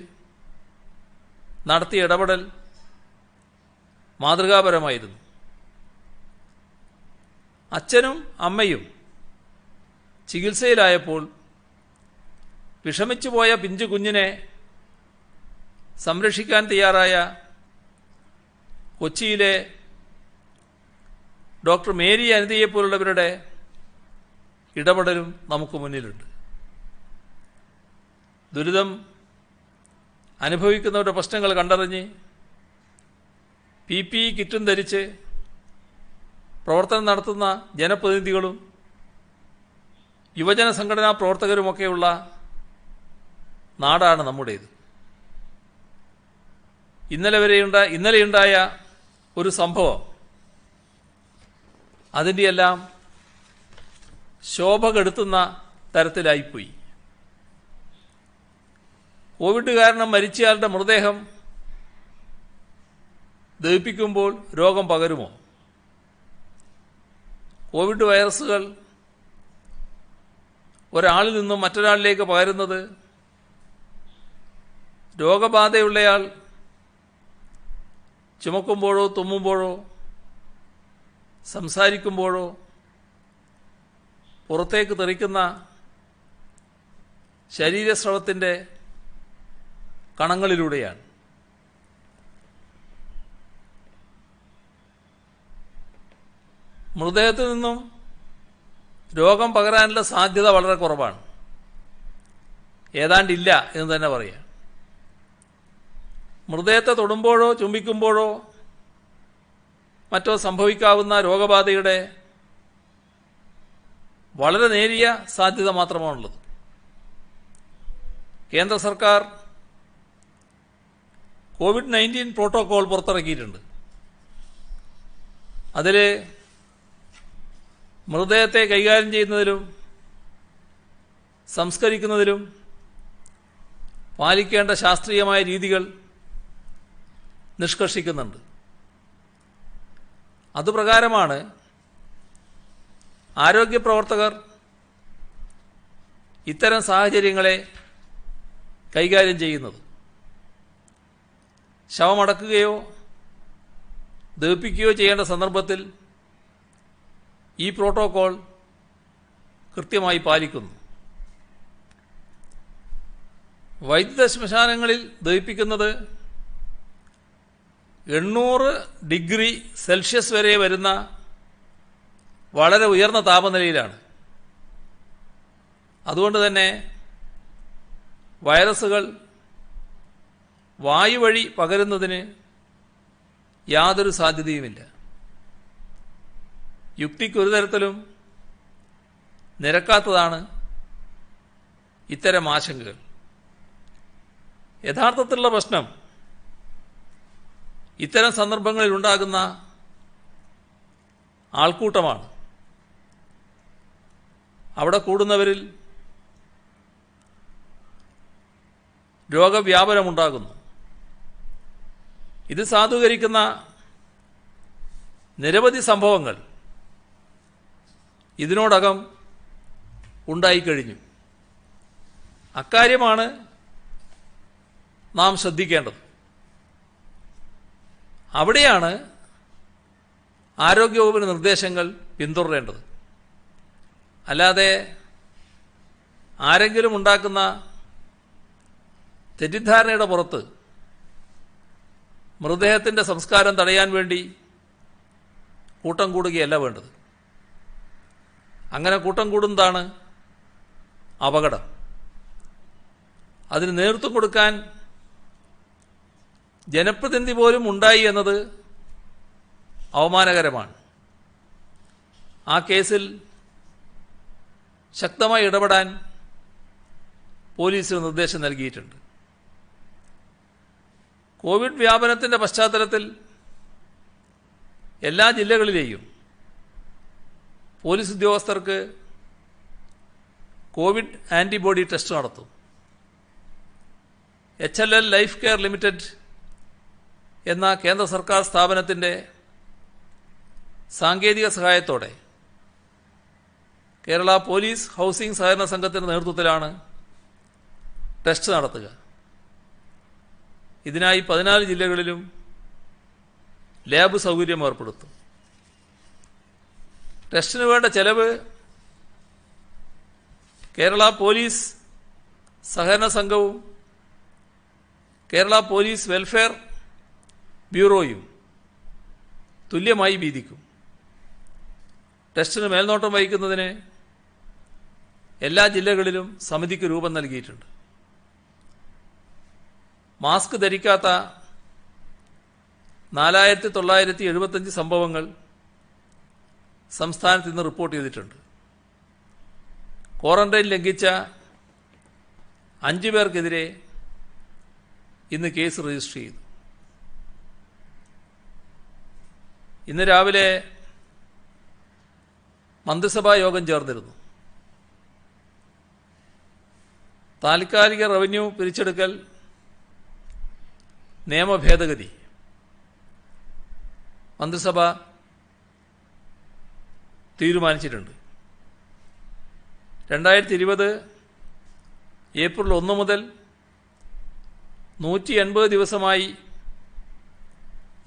നടത്തിയ ഇടപെടൽ മാതൃകാപരമായിരുന്നു. അച്ഛനും അമ്മയും ചികിത്സയിലായപ്പോൾ വിഷമിച്ചുപോയ പിഞ്ചു കുഞ്ഞിനെ സംരക്ഷിക്കാൻ തയ്യാറായ കൊച്ചിയിലെ ഡോക്ടർ മേരി അനിതയെപ്പോലുള്ളവരുടെ ഇടപെടലും നമുക്ക് മുന്നിലുണ്ട്. ദുരിതം അനുഭവിക്കുന്നവരുടെ പ്രശ്നങ്ങൾ കണ്ടറിഞ്ഞ് PPE കിറ്റും ധരിച്ച് പ്രവർത്തനം നടത്തുന്ന ജനപ്രതിനിധികളും യുവജന സംഘടനാ പ്രവർത്തകരുമൊക്കെയുള്ള നാടാണ് നമ്മുടേത്. ഇന്നലെയുണ്ടായ ഒരു സംഭവം അതിൻ്റെയെല്ലാം ശോഭ കെടുത്തുന്ന തരത്തിലായിപ്പോയി. കോവിഡ് കാരണം മരിച്ചയാളുടെ മൃതദേഹം ദഹിപ്പിക്കുമ്പോൾ രോഗം പകരുമോ? കോവിഡ് വൈറസുകൾ ഒരാളിൽ നിന്നും മറ്റൊരാളിലേക്ക് പകരുന്നത് രോഗബാധയുള്ളയാൾ ചുമക്കുമ്പോഴോ തുമ്മുമ്പോഴോ സംസാരിക്കുമ്പോഴോ പുറത്തേക്ക് തെറിക്കുന്ന ശരീരസ്രവത്തിൻ്റെ കണങ്ങളിലൂടെയാണ്. മൃതദേഹത്തിൽ നിന്നും രോഗം പകരാനുള്ള സാധ്യത വളരെ കുറവാണ്, ഏതാണ്ടില്ല എന്ന് തന്നെ പറയാം. മൃതദേഹത്തെ തൊടുമ്പോഴോ ചുംബിക്കുമ്പോഴോ മറ്റോ സംഭവിക്കാവുന്ന രോഗബാധയുടെ വളരെ നേരിയ സാധ്യത മാത്രമാണുള്ളത്. കേന്ദ്ര സർക്കാർ COVID-19 പ്രോട്ടോകോൾ പുറത്തിറക്കിയിട്ടുണ്ട്. അതിൽ മൃതദേഹത്തെ കൈകാര്യം ചെയ്യുന്നതിലും സംസ്കരിക്കുന്നതിലും പാലിക്കേണ്ട ശാസ്ത്രീയമായ രീതികൾ നിഷ്കർഷിക്കുന്നുണ്ട്. അതുപ്രകാരമാണ് ആരോഗ്യപ്രവർത്തകർ ഇത്തരം സാഹചര്യങ്ങളെ കൈകാര്യം ചെയ്യുന്നത്. ശവമടക്കുകയോ ദഹിപ്പിക്കുകയോ ചെയ്യേണ്ട സന്ദർഭത്തിൽ ഈ പ്രോട്ടോകോൾ കൃത്യമായി പാലിക്കുന്നു. വൈദ്യുത ശ്മശാനങ്ങളിൽ ദഹിപ്പിക്കുന്നത് 800 ഡിഗ്രി സെൽഷ്യസ് വരെ വരുന്ന വളരെ ഉയർന്ന താപനിലയിലാണ്. അതുകൊണ്ട് തന്നെ വൈറസുകൾ വായു വഴി പകരുന്നതിന് യാതൊരു സാധ്യതയുമില്ല. യുക്തിക്കൊരു തരത്തിലും നിരക്കാത്തതാണ് ഇത്തരം ആശങ്കകൾ. യഥാർത്ഥത്തിലുള്ള പ്രശ്നം ഇത്തരം സന്ദർഭങ്ങളിൽ ഉണ്ടാകുന്ന ആൾക്കൂട്ടമാണ്. അവിടെ കൂടുന്നവരിൽ രോഗവ്യാപനമുണ്ടാകുന്നു. ഇത് സാധൂകരിക്കുന്ന നിരവധി സംഭവങ്ങൾ ഇതിനോടകം ഉണ്ടായിക്കഴിഞ്ഞു. അക്കാര്യമാണ് നാം ശ്രദ്ധിക്കേണ്ടത്. അവിടെയാണ് ആരോഗ്യവകുപ്പിന്റെ നിർദ്ദേശങ്ങൾ പിന്തുടരേണ്ടത്. അല്ലാതെ ആരെങ്കിലും ഉണ്ടാക്കുന്ന തെറ്റിദ്ധാരണയുടെ പുറത്ത് മൃതദേഹത്തിൻ്റെ സംസ്കാരം തടയാൻ വേണ്ടി കൂട്ടം കൂടുകയല്ല വേണ്ടത്. അങ്ങനെ കൂട്ടം കൂടുന്നതാണ് അപകടം. അതിന് നേതൃത്വം കൊടുക്കാൻ ജനപ്രതിനിധി പോലും ഉണ്ടായി എന്നത് അവമാനകരമാണ്. ആ കേസിൽ ശക്തമായി ഇടപെടാൻ പോലീസിന് നിർദ്ദേശം നൽകിയിട്ടുണ്ട്. കോവിഡ് വ്യാപനത്തിൻ്റെ പശ്ചാത്തലത്തിൽ എല്ലാ ജില്ലകളിലെയും പോലീസ് ഉദ്യോഗസ്ഥർക്ക് കോവിഡ് ആൻറ്റിബോഡി ടെസ്റ്റ് നടത്തും. HLL ലൈഫ് കെയർ ലിമിറ്റഡ് എന്ന കേന്ദ്ര സർക്കാർ സ്ഥാപനത്തിൻ്റെ സാങ്കേതിക സഹായത്തോടെ കേരള പോലീസ് ഹൗസിംഗ് സഹകരണ സംഘത്തിൻ്റെ നേതൃത്വത്തിലാണ് ടെസ്റ്റ് നടത്തുക. ഇതിനായി 14 ജില്ലകളിലും ലാബ് സൗകര്യം ഏർപ്പെടുത്തും. ടെസ്റ്റിന് വേണ്ട ചെലവ് കേരള പോലീസ് സഹകരണ സംഘവും കേരള പോലീസ് വെൽഫെയർ ബ്യൂറോയും തുല്യമായി വീതിക്കും. ടെസ്റ്റിന് മേൽനോട്ടം വഹിക്കുന്നതിന് എല്ലാ ജില്ലകളിലും സമിതിക്ക് രൂപം നൽകിയിട്ടുണ്ട്. മാസ്ക് ധരിക്കാത്ത 4975 സംഭവങ്ങൾ സംസ്ഥാനത്ത് ഇന്ന് റിപ്പോർട്ട് ചെയ്തിട്ടുണ്ട്. ക്വാറന്റൈൻ ലംഘിച്ച 5 പേർക്കെതിരെ ഇന്ന് കേസ് രജിസ്റ്റർ ചെയ്തു. ഇന്ന് രാവിലെ മന്ത്രിസഭാ യോഗം ചേർന്നിരുന്നു. താൽക്കാലിക റവന്യൂ പിരിച്ചെടുക്കൽ നിയമ ഭേദഗതി മന്ത്രിസഭ തീരുമാനിച്ചിട്ടുണ്ട്. 2020 ഏപ്രിൽ 1 മുതൽ 180 ദിവസമായി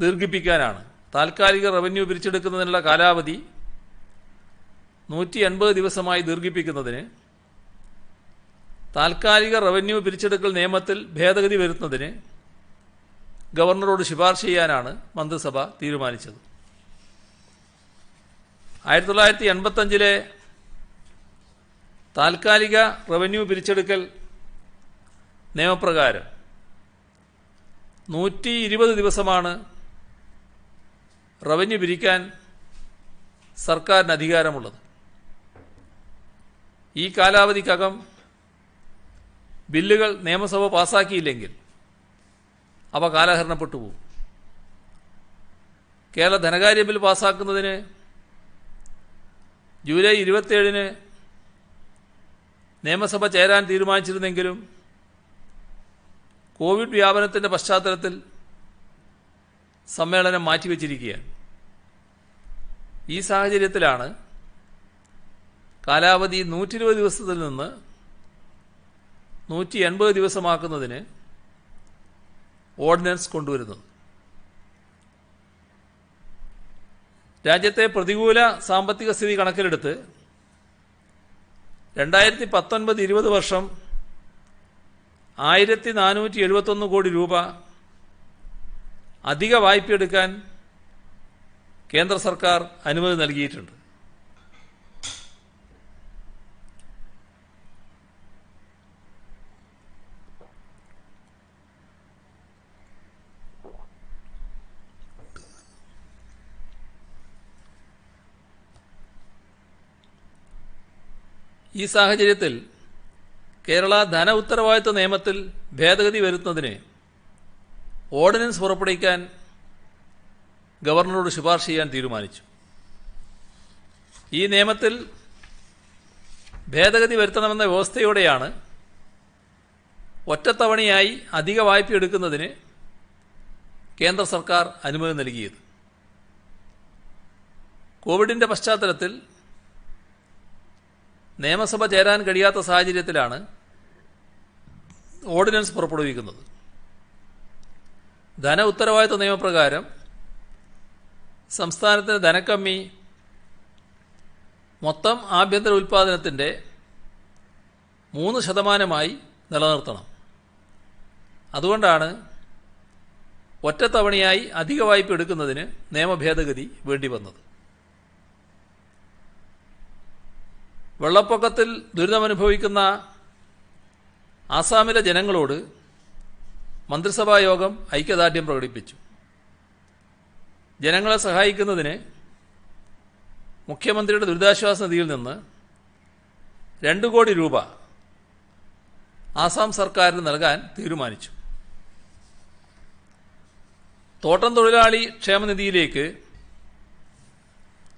ദീർഘിപ്പിക്കാനാണ്. താൽക്കാലിക റവന്യൂ പിരിച്ചെടുക്കുന്നതിനുള്ള കാലാവധി 180 ദിവസമായി ദീർഘിപ്പിക്കുന്നതിന് താൽക്കാലിക റവന്യൂ പിരിച്ചെടുക്കൽ നിയമത്തിൽ ഭേദഗതി വരുത്തുന്നതിന് ഗവർണറോട് ശുപാർശ ചെയ്യാനാണ് മന്ത്രിസഭ തീരുമാനിച്ചത്. 1985 താൽക്കാലിക റവന്യൂ പിരിച്ചെടുക്കൽ നിയമപ്രകാരം 120 ദിവസമാണ് റവന്യൂ പിരിക്കാൻ സർക്കാരിന് അധികാരമുള്ളത്. ഈ കാലാവധിക്കകം ബില്ലുകൾ നിയമസഭ പാസാക്കിയില്ലെങ്കിൽ അവ കാലഹരണപ്പെട്ടു പോകും. കേരള ധനകാര്യ ബിൽ പാസാക്കുന്നതിന് ജൂലൈ 27 നിയമസഭ ചേരാൻ തീരുമാനിച്ചിരുന്നെങ്കിലും കോവിഡ് വ്യാപനത്തിൻ്റെ പശ്ചാത്തലത്തിൽ സമ്മേളനം മാറ്റിവെച്ചിരിക്കുകയാണ്. ഈ സാഹചര്യത്തിലാണ് കാലാവധി 120 ദിവസത്തിൽ നിന്ന് 180 ദിവസമാക്കുന്നതിന് ഓർഡിനൻസ് കൊണ്ടുവരുന്നത്. രാജ്യത്തെ പ്രതികൂല സാമ്പത്തിക സ്ഥിതി കണക്കിലെടുത്ത് 2019-20 വർഷം 1471 കോടി രൂപ അധിക വായ്പയെടുക്കാൻ കേന്ദ്ര സർക്കാർ അനുമതി നൽകിയിട്ടുണ്ട്. ഈ സാഹചര്യത്തിൽ കേരള ധന ഉത്തരവാദിത്വ നിയമത്തിൽ ഭേദഗതി വരുത്തുന്നതിന് ഓർഡിനൻസ് പുറപ്പെടുവിക്കാൻ ഗവർണറോട് ശുപാർശ ചെയ്യാൻ തീരുമാനിച്ചു. ഈ നിയമത്തിൽ ഭേദഗതി വരുത്തണമെന്ന വ്യവസ്ഥയോടെയാണ് ഒറ്റത്തവണയായി അധിക വായ്പ എടുക്കുന്നതിന് കേന്ദ്ര സർക്കാർ അനുമതി നൽകിയത്. കോവിഡിൻ്റെ പശ്ചാത്തലത്തിൽ നിയമസഭ ചേരാൻ കഴിയാത്ത സാഹചര്യത്തിലാണ് ഓർഡിനൻസ് പുറപ്പെടുവിക്കുന്നത്. ധന ഉത്തരവാദിത്വ നിയമപ്രകാരം സംസ്ഥാനത്തിന് ധനക്കമ്മി മൊത്തം ആഭ്യന്തര ഉൽപ്പാദനത്തിൻ്റെ 3% നിലനിർത്തണം. അതുകൊണ്ടാണ് ഒറ്റത്തവണയായി അധിക വായ്പ എടുക്കുന്നതിന് നിയമഭേദഗതി വേണ്ടിവന്നത്. വെള്ളപ്പൊക്കത്തിൽ ദുരിതമനുഭവിക്കുന്ന ആസാമിലെ ജനങ്ങളോട് മന്ത്രിസഭാ യോഗം ഐക്യദാർഢ്യം പ്രകടിപ്പിച്ചു. ജനങ്ങളെ സഹായിക്കുന്നതിന് മുഖ്യമന്ത്രിയുടെ ദുരിതാശ്വാസ നിധിയിൽ നിന്ന് 2 കോടി രൂപ ആസാം സർക്കാരിന് നൽകാൻ തീരുമാനിച്ചു. തോട്ടം തൊഴിലാളി ക്ഷേമനിധിയിലേക്ക്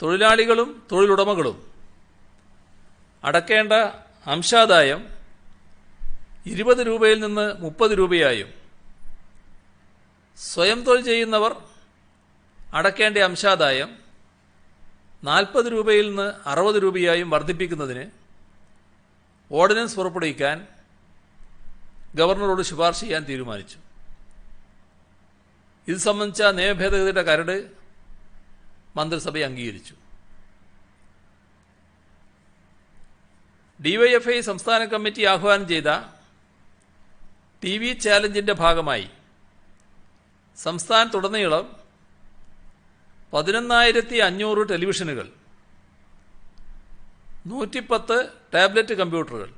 തൊഴിലാളികളും തൊഴിലുടമകളും അടക്കേണ്ട അംശാദായം 20 രൂപയിൽ നിന്ന് 30 രൂപയായും സ്വയം തൊഴിൽ ചെയ്യുന്നവർ അടക്കേണ്ട അംശാദായം 40 രൂപയിൽ നിന്ന് 60 രൂപയായും വർദ്ധിപ്പിക്കുന്നതിന് ഓർഡിനൻസ് പുറപ്പെടുവിക്കാൻ ഗവർണറോട് ശുപാർശ ചെയ്യാൻ തീരുമാനിച്ചു. ഇത് സംബന്ധിച്ച നിയമഭേദഗതിയുടെ കരട് മന്ത്രിസഭ അംഗീകരിച്ചു. ഡിവൈഎഫ്ഐ സംസ്ഥാന കമ്മിറ്റി ആഹ്വാനം ചെയ്ത TV ചാലഞ്ചിന്റെ ഭാഗമായി സംസ്ഥാനത്തുടനീളം 11,500 ടെലിവിഷനുകൾ, 110 ടാബ്ലറ്റ് കമ്പ്യൂട്ടറുകൾ,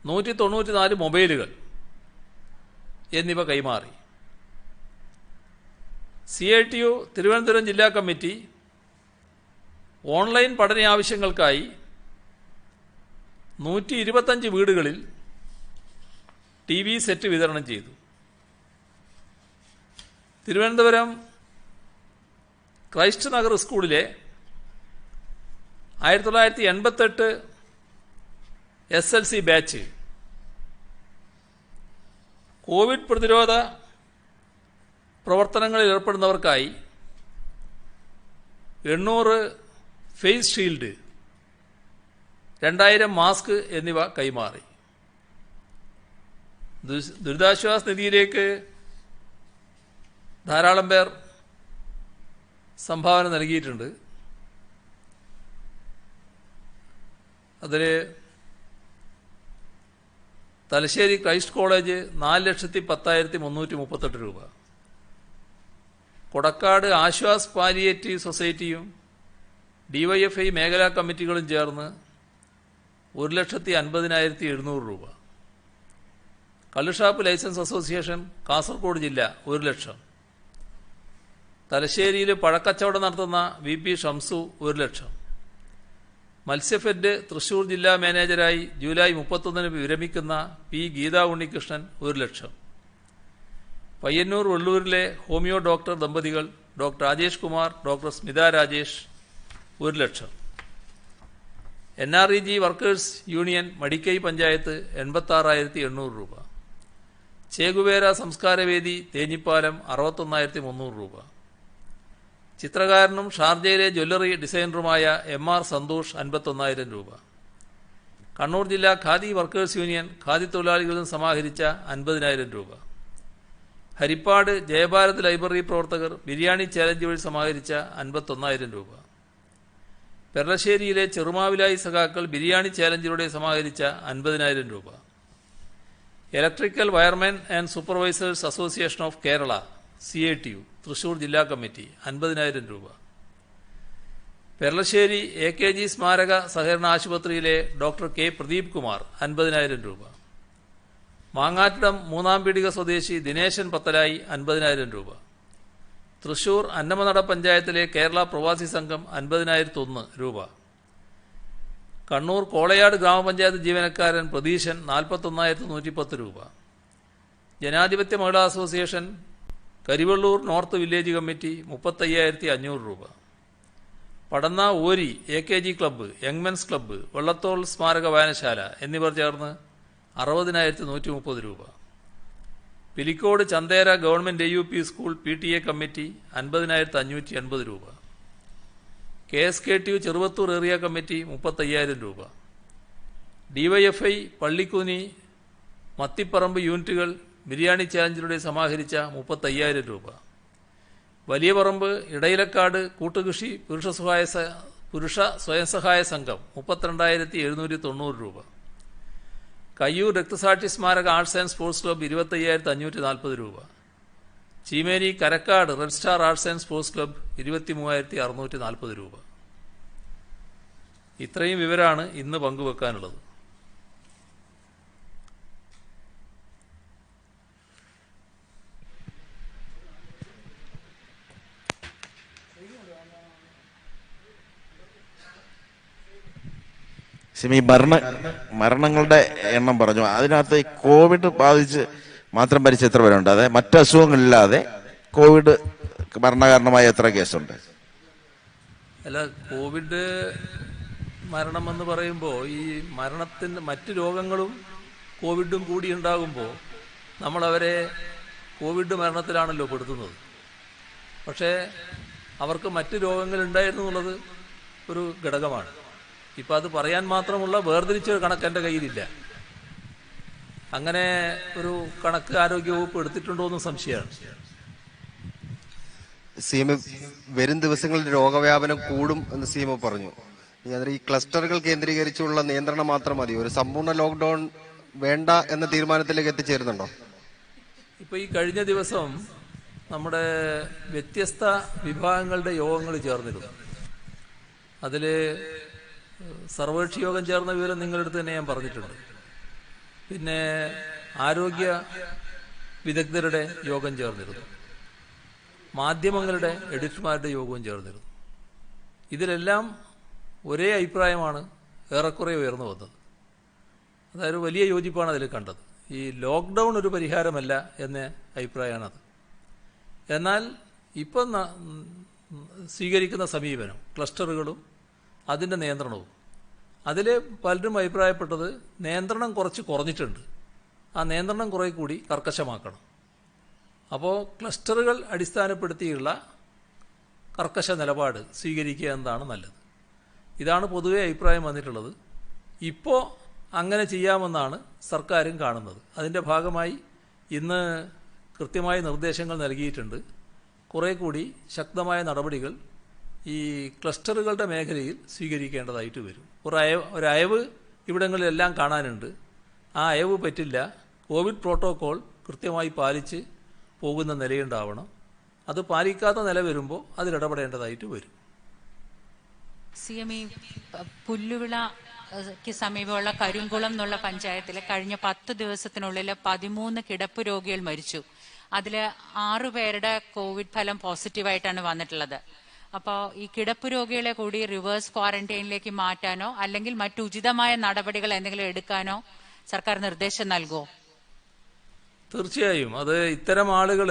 194 മൊബൈലുകൾ എന്നിവ കൈമാറി. CITU തിരുവനന്തപുരം ജില്ലാ കമ്മിറ്റി ഓൺലൈൻ പഠന ആവശ്യങ്ങൾക്കായി 125 വീടുകളിൽ TV സെറ്റ് വിതരണം ചെയ്തു. തിരുവനന്തപുരം ക്രൈസ്റ്റ് നഗർ സ്കൂളിലെ 1988 SLC ബാച്ച് കോവിഡ് പ്രതിരോധ പ്രവർത്തനങ്ങളിൽ ഏർപ്പെടുന്നവർക്കായി 800 ഫേസ് ഷീൽഡ്, 2000 മാസ്ക് എന്നിവ കൈമാറി. ദുരിതാശ്വാസ നിധിയിലേക്ക് ധാരാളം പേർ സംഭാവന നൽകിയിട്ടുണ്ട്. അതിൽ തലശ്ശേരി ക്രൈസ്റ്റ് കോളേജ് 4,10,338 രൂപ, കൊടക്കാട് ആശ്വാസ് പാലിയേറ്റീവ് സൊസൈറ്റിയും ഡിവൈഎഫ്ഐ മേഖലാ കമ്മിറ്റികളും ചേർന്ന് 1,50,700 രൂപ, കള്ളുഷാപ്പ് ലൈസൻസ് അസോസിയേഷൻ കാസർഗോഡ് ജില്ല 1 ലക്ഷം, തലശ്ശേരിയിൽ പഴക്കച്ചവടം നടത്തുന്ന VP ഷംസു 1 ലക്ഷം, മത്സ്യഫെഡ് തൃശൂർ ജില്ലാ മാനേജരായി ജൂലൈ 31 വിരമിക്കുന്ന P ഗീതാ ഉണ്ണികൃഷ്ണൻ 1 ലക്ഷം, പയ്യന്നൂർ വെള്ളൂരിലെ ഹോമിയോ ഡോക്ടർ ദമ്പതികൾ ഡോക്ടർ രാജേഷ് കുമാർ, ഡോക്ടർ സ്മിത രാജേഷ് 1 ലക്ഷം, NREG workers union Madikai panchayat 86,800 രൂപ, ചേകുവേര സംസ്കാരവേദി തേഞ്ഞിപ്പാലം 61,300 രൂപ, ചിത്രകാരനും ഷാർജയിലെ ജ്വല്ലറി ഡിസൈനറുമായ MR സന്തോഷ് 51,000 രൂപ, കണ്ണൂർ ജില്ലാ ഖാദി വർക്കേഴ്സ് യൂണിയൻ ഖാദി തൊഴിലാളികളിൽ നിന്ന് സമാഹരിച്ച 50,000 രൂപ, ഹരിപ്പാട് ജയഭാരത് ലൈബ്രറി പ്രവർത്തകർ ബിരിയാണി ചാലഞ്ച് വഴി സമാഹരിച്ച 51,000 രൂപ, പെർളശ്ശേരിയിലെ ചെറുമാവിലായി സഖാക്കൾ ബിരിയാണി ചാലഞ്ചിലൂടെ സമാഹരിച്ച 50,000 രൂപ, electrical wiremen and supervisors association of Kerala CITU Thrissur ജില്ലാ കമ്മിറ്റി 50,000 രൂപ, പെർളശ്ശേരി AKG സ്മാരക സഹകരണ ആശുപത്രിയിലെ ഡോക്ടർ K പ്രദീപ് കുമാർ 50,000 രൂപ, മാങ്ങാറ്റിടം 3-ാം പീടിക സ്വദേശി ദിനേശൻ പത്തലായി 50,000 രൂപ, തൃശൂർ അന്നമനട പഞ്ചായത്തിലെ കേരള പ്രവാസി സംഘം 50,001 രൂപ, കണ്ണൂർ കോളയാട് ഗ്രാമപഞ്ചായത്ത് ജീവനക്കാരൻ പ്രതീശൻ 41,110 രൂപ, ജനാധിപത്യ മഹിളാ association Karivellur north village committee 35,500 രൂപ, Padanna Ori AKG club, young men's club, Vallathol സ്മാരക വായനശാല എന്നിവർ ചേർന്ന് 60,130 രൂപ, Pilicode Chanthera government AUP school PTA committee 50,580 രൂപ, KSKTU ചെറുവത്തൂർ ഏരിയ കമ്മിറ്റി 35,000 രൂപ, DYFI പള്ളിക്കുനി മത്തിപ്പറമ്പ് യൂണിറ്റുകൾ ബിരിയാണി ചാലഞ്ചിലൂടെ സമാഹരിച്ച 35,000 രൂപ, വലിയ പറമ്പ് ഇടയിലക്കാട് കൂട്ടുകൃഷി പുരുഷ സ്വയം സഹായ സംഘം 32,790 രൂപ, കയ്യൂർ രക്തസാക്ഷി സ്മാരക ആർട്സ് ആൻഡ് സ്പോർട്സ് ക്ലബ്ബ് 25,540 രൂപ, Cheemeni Karakkad red star arts and sports club 23,640 രൂപ. ഇത്രയും വിവരമാണ് ഇന്ന് പങ്കുവെക്കാനുള്ളത്. മരണങ്ങളുടെ എണ്ണം പറഞ്ഞു. അതിനകത്ത് കോവിഡ് ബാധിച്ച് മാത്രം മരിച്ച എത്ര പേരുണ്ട്? അതെ, മറ്റ് അസുഖങ്ങളില്ലാതെ കോവിഡ് മരണകാരണമായ എത്ര കേസുണ്ട്? അല്ല, കോവിഡ് മരണം എന്ന് പറയുമ്പോൾ ഈ മരണത്തിന് മറ്റ് രോഗങ്ങളും കോവിഡും കൂടി ഉണ്ടാകുമ്പോൾ നമ്മളവരെ കോവിഡ് മരണത്തിലാണല്ലോ പെടുത്തുന്നത്. പക്ഷേ അവർക്ക് മറ്റ് രോഗങ്ങൾ ഉണ്ടായിരുന്നു എന്നുള്ളത് ഒരു ഘടകമാണ്. ഇപ്പം അത് പറയാൻ മാത്രമുള്ള വേർതിരിച്ച കണക്ക് എൻ്റെ കയ്യിലില്ല. അങ്ങനെ ഒരു കണക്ക് ആരോഗ്യവകുപ്പ് എടുത്തിട്ടുണ്ടോ എന്നും സംശയമാണ്. സിഎം, വരും ദിവസങ്ങളിൽ രോഗവ്യാപനം കൂടും എന്ന് സിഎം പറഞ്ഞു. ഈ ക്ലസ്റ്ററുകൾ കേന്ദ്രീകരിച്ചുള്ള നിയന്ത്രണം മാത്രം മതി, ഒരു സമ്പൂർണ്ണ ലോക്ക്ഡൌൺ വേണ്ട എന്ന തീരുമാനത്തിലേക്ക് എത്തിച്ചേരുന്നുണ്ടോ? ഇപ്പോൾ ഈ കഴിഞ്ഞ ദിവസം നമ്മുടെ വ്യത്യസ്ത വിഭാഗങ്ങളുടെ യോഗങ്ങൾ ചേർന്നിരുന്നു. അതിൽ സർവകക്ഷി യോഗം ചേർന്ന വിവരം നിങ്ങളുടെ അടുത്ത് തന്നെ ഞാൻ പറഞ്ഞിട്ടുണ്ട്. പിന്നെ ആരോഗ്യ വിദഗ്ധരുടെ യോഗം ചേർന്നിരുന്നു. മാധ്യമങ്ങളുടെ എഡിറ്റർമാരുടെ യോഗവും ചേർന്നിരുന്നു. ഇതിലെല്ലാം ഒരേ അഭിപ്രായമാണ് ഏറെക്കുറെ ഉയർന്നു വന്നത്. അതായത് വലിയ യോജിപ്പാണ് അതിൽ കണ്ടത്. ഈ ലോക്ക്ഡൗൺ ഒരു പരിഹാരമല്ല എന്ന അഭിപ്രായമാണത്. എന്നാൽ ഇപ്പം സ്വീകരിക്കുന്ന സമീപനം, ക്ലസ്റ്ററുകളും അതിൻ്റെ നിയന്ത്രണവും, അതിൽ പലരും അഭിപ്രായപ്പെട്ടത് നിയന്ത്രണം കുറച്ച് കുറഞ്ഞിട്ടുണ്ട്, ആ നിയന്ത്രണം കുറേ കൂടി കർക്കശമാക്കണം. അപ്പോൾ ക്ലസ്റ്ററുകൾ അടിസ്ഥാനപ്പെടുത്തിയുള്ള കർക്കശ നിലപാട് സ്വീകരിക്കുക എന്നതാണ് നല്ലത്. ഇതാണ് പൊതുവെ അഭിപ്രായം വന്നിട്ടുള്ളത്. ഇപ്പോൾ അങ്ങനെ ചെയ്യാമെന്നാണ് സർക്കാരും കാണുന്നത്. അതിൻ്റെ ഭാഗമായി ഇന്ന് കൃത്യമായ നിർദ്ദേശങ്ങൾ നൽകിയിട്ടുണ്ട്. കുറേ കൂടി ശക്തമായ നടപടികൾ ഈ ക്ലസ്റ്ററുകളുടെ മേഖലയിൽ സ്വീകരിക്കേണ്ടതായിട്ട് വരും. ഒരയവ് ഇവിടങ്ങളിലെല്ലാം കാണാനുണ്ട്. ആ അയവ് പറ്റില്ല. കോവിഡ് പ്രോട്ടോകോൾ കൃത്യമായി പാലിച്ച് പോകുന്ന നിലയുണ്ടാവണം. അത് പാലിക്കാത്ത നില വരുമ്പോൾ അതിലിടപെടേണ്ടതായിട്ട് വരും. സിഎം, പുല്ലുവിളയ്ക്ക് സമീപമുള്ള കരിങ്കുളം എന്നുള്ള പഞ്ചായത്തിലെ കഴിഞ്ഞ 10 ദിവസത്തിനുള്ളിൽ 13 കിടപ്പ് രോഗികൾ മരിച്ചു. അതിൽ 6 പേരുടെ കോവിഡ് ഫലം പോസിറ്റീവായിട്ടാണ് വന്നിട്ടുള്ളത്. അപ്പോൾ ഈ കിടപ്പ് രോഗികളെ കൂടി റിവേഴ്സ് ക്വാറന്റൈനിലേക്ക് മാറ്റാനോ അല്ലെങ്കിൽ മറ്റു ഉചിതമായ നടപടികൾ എന്തെങ്കിലും എടുക്കാനോ സർക്കാർ നിർദ്ദേശം നൽകുമോ? തീർച്ചയായും. അത് ഇത്തരം ആളുകൾ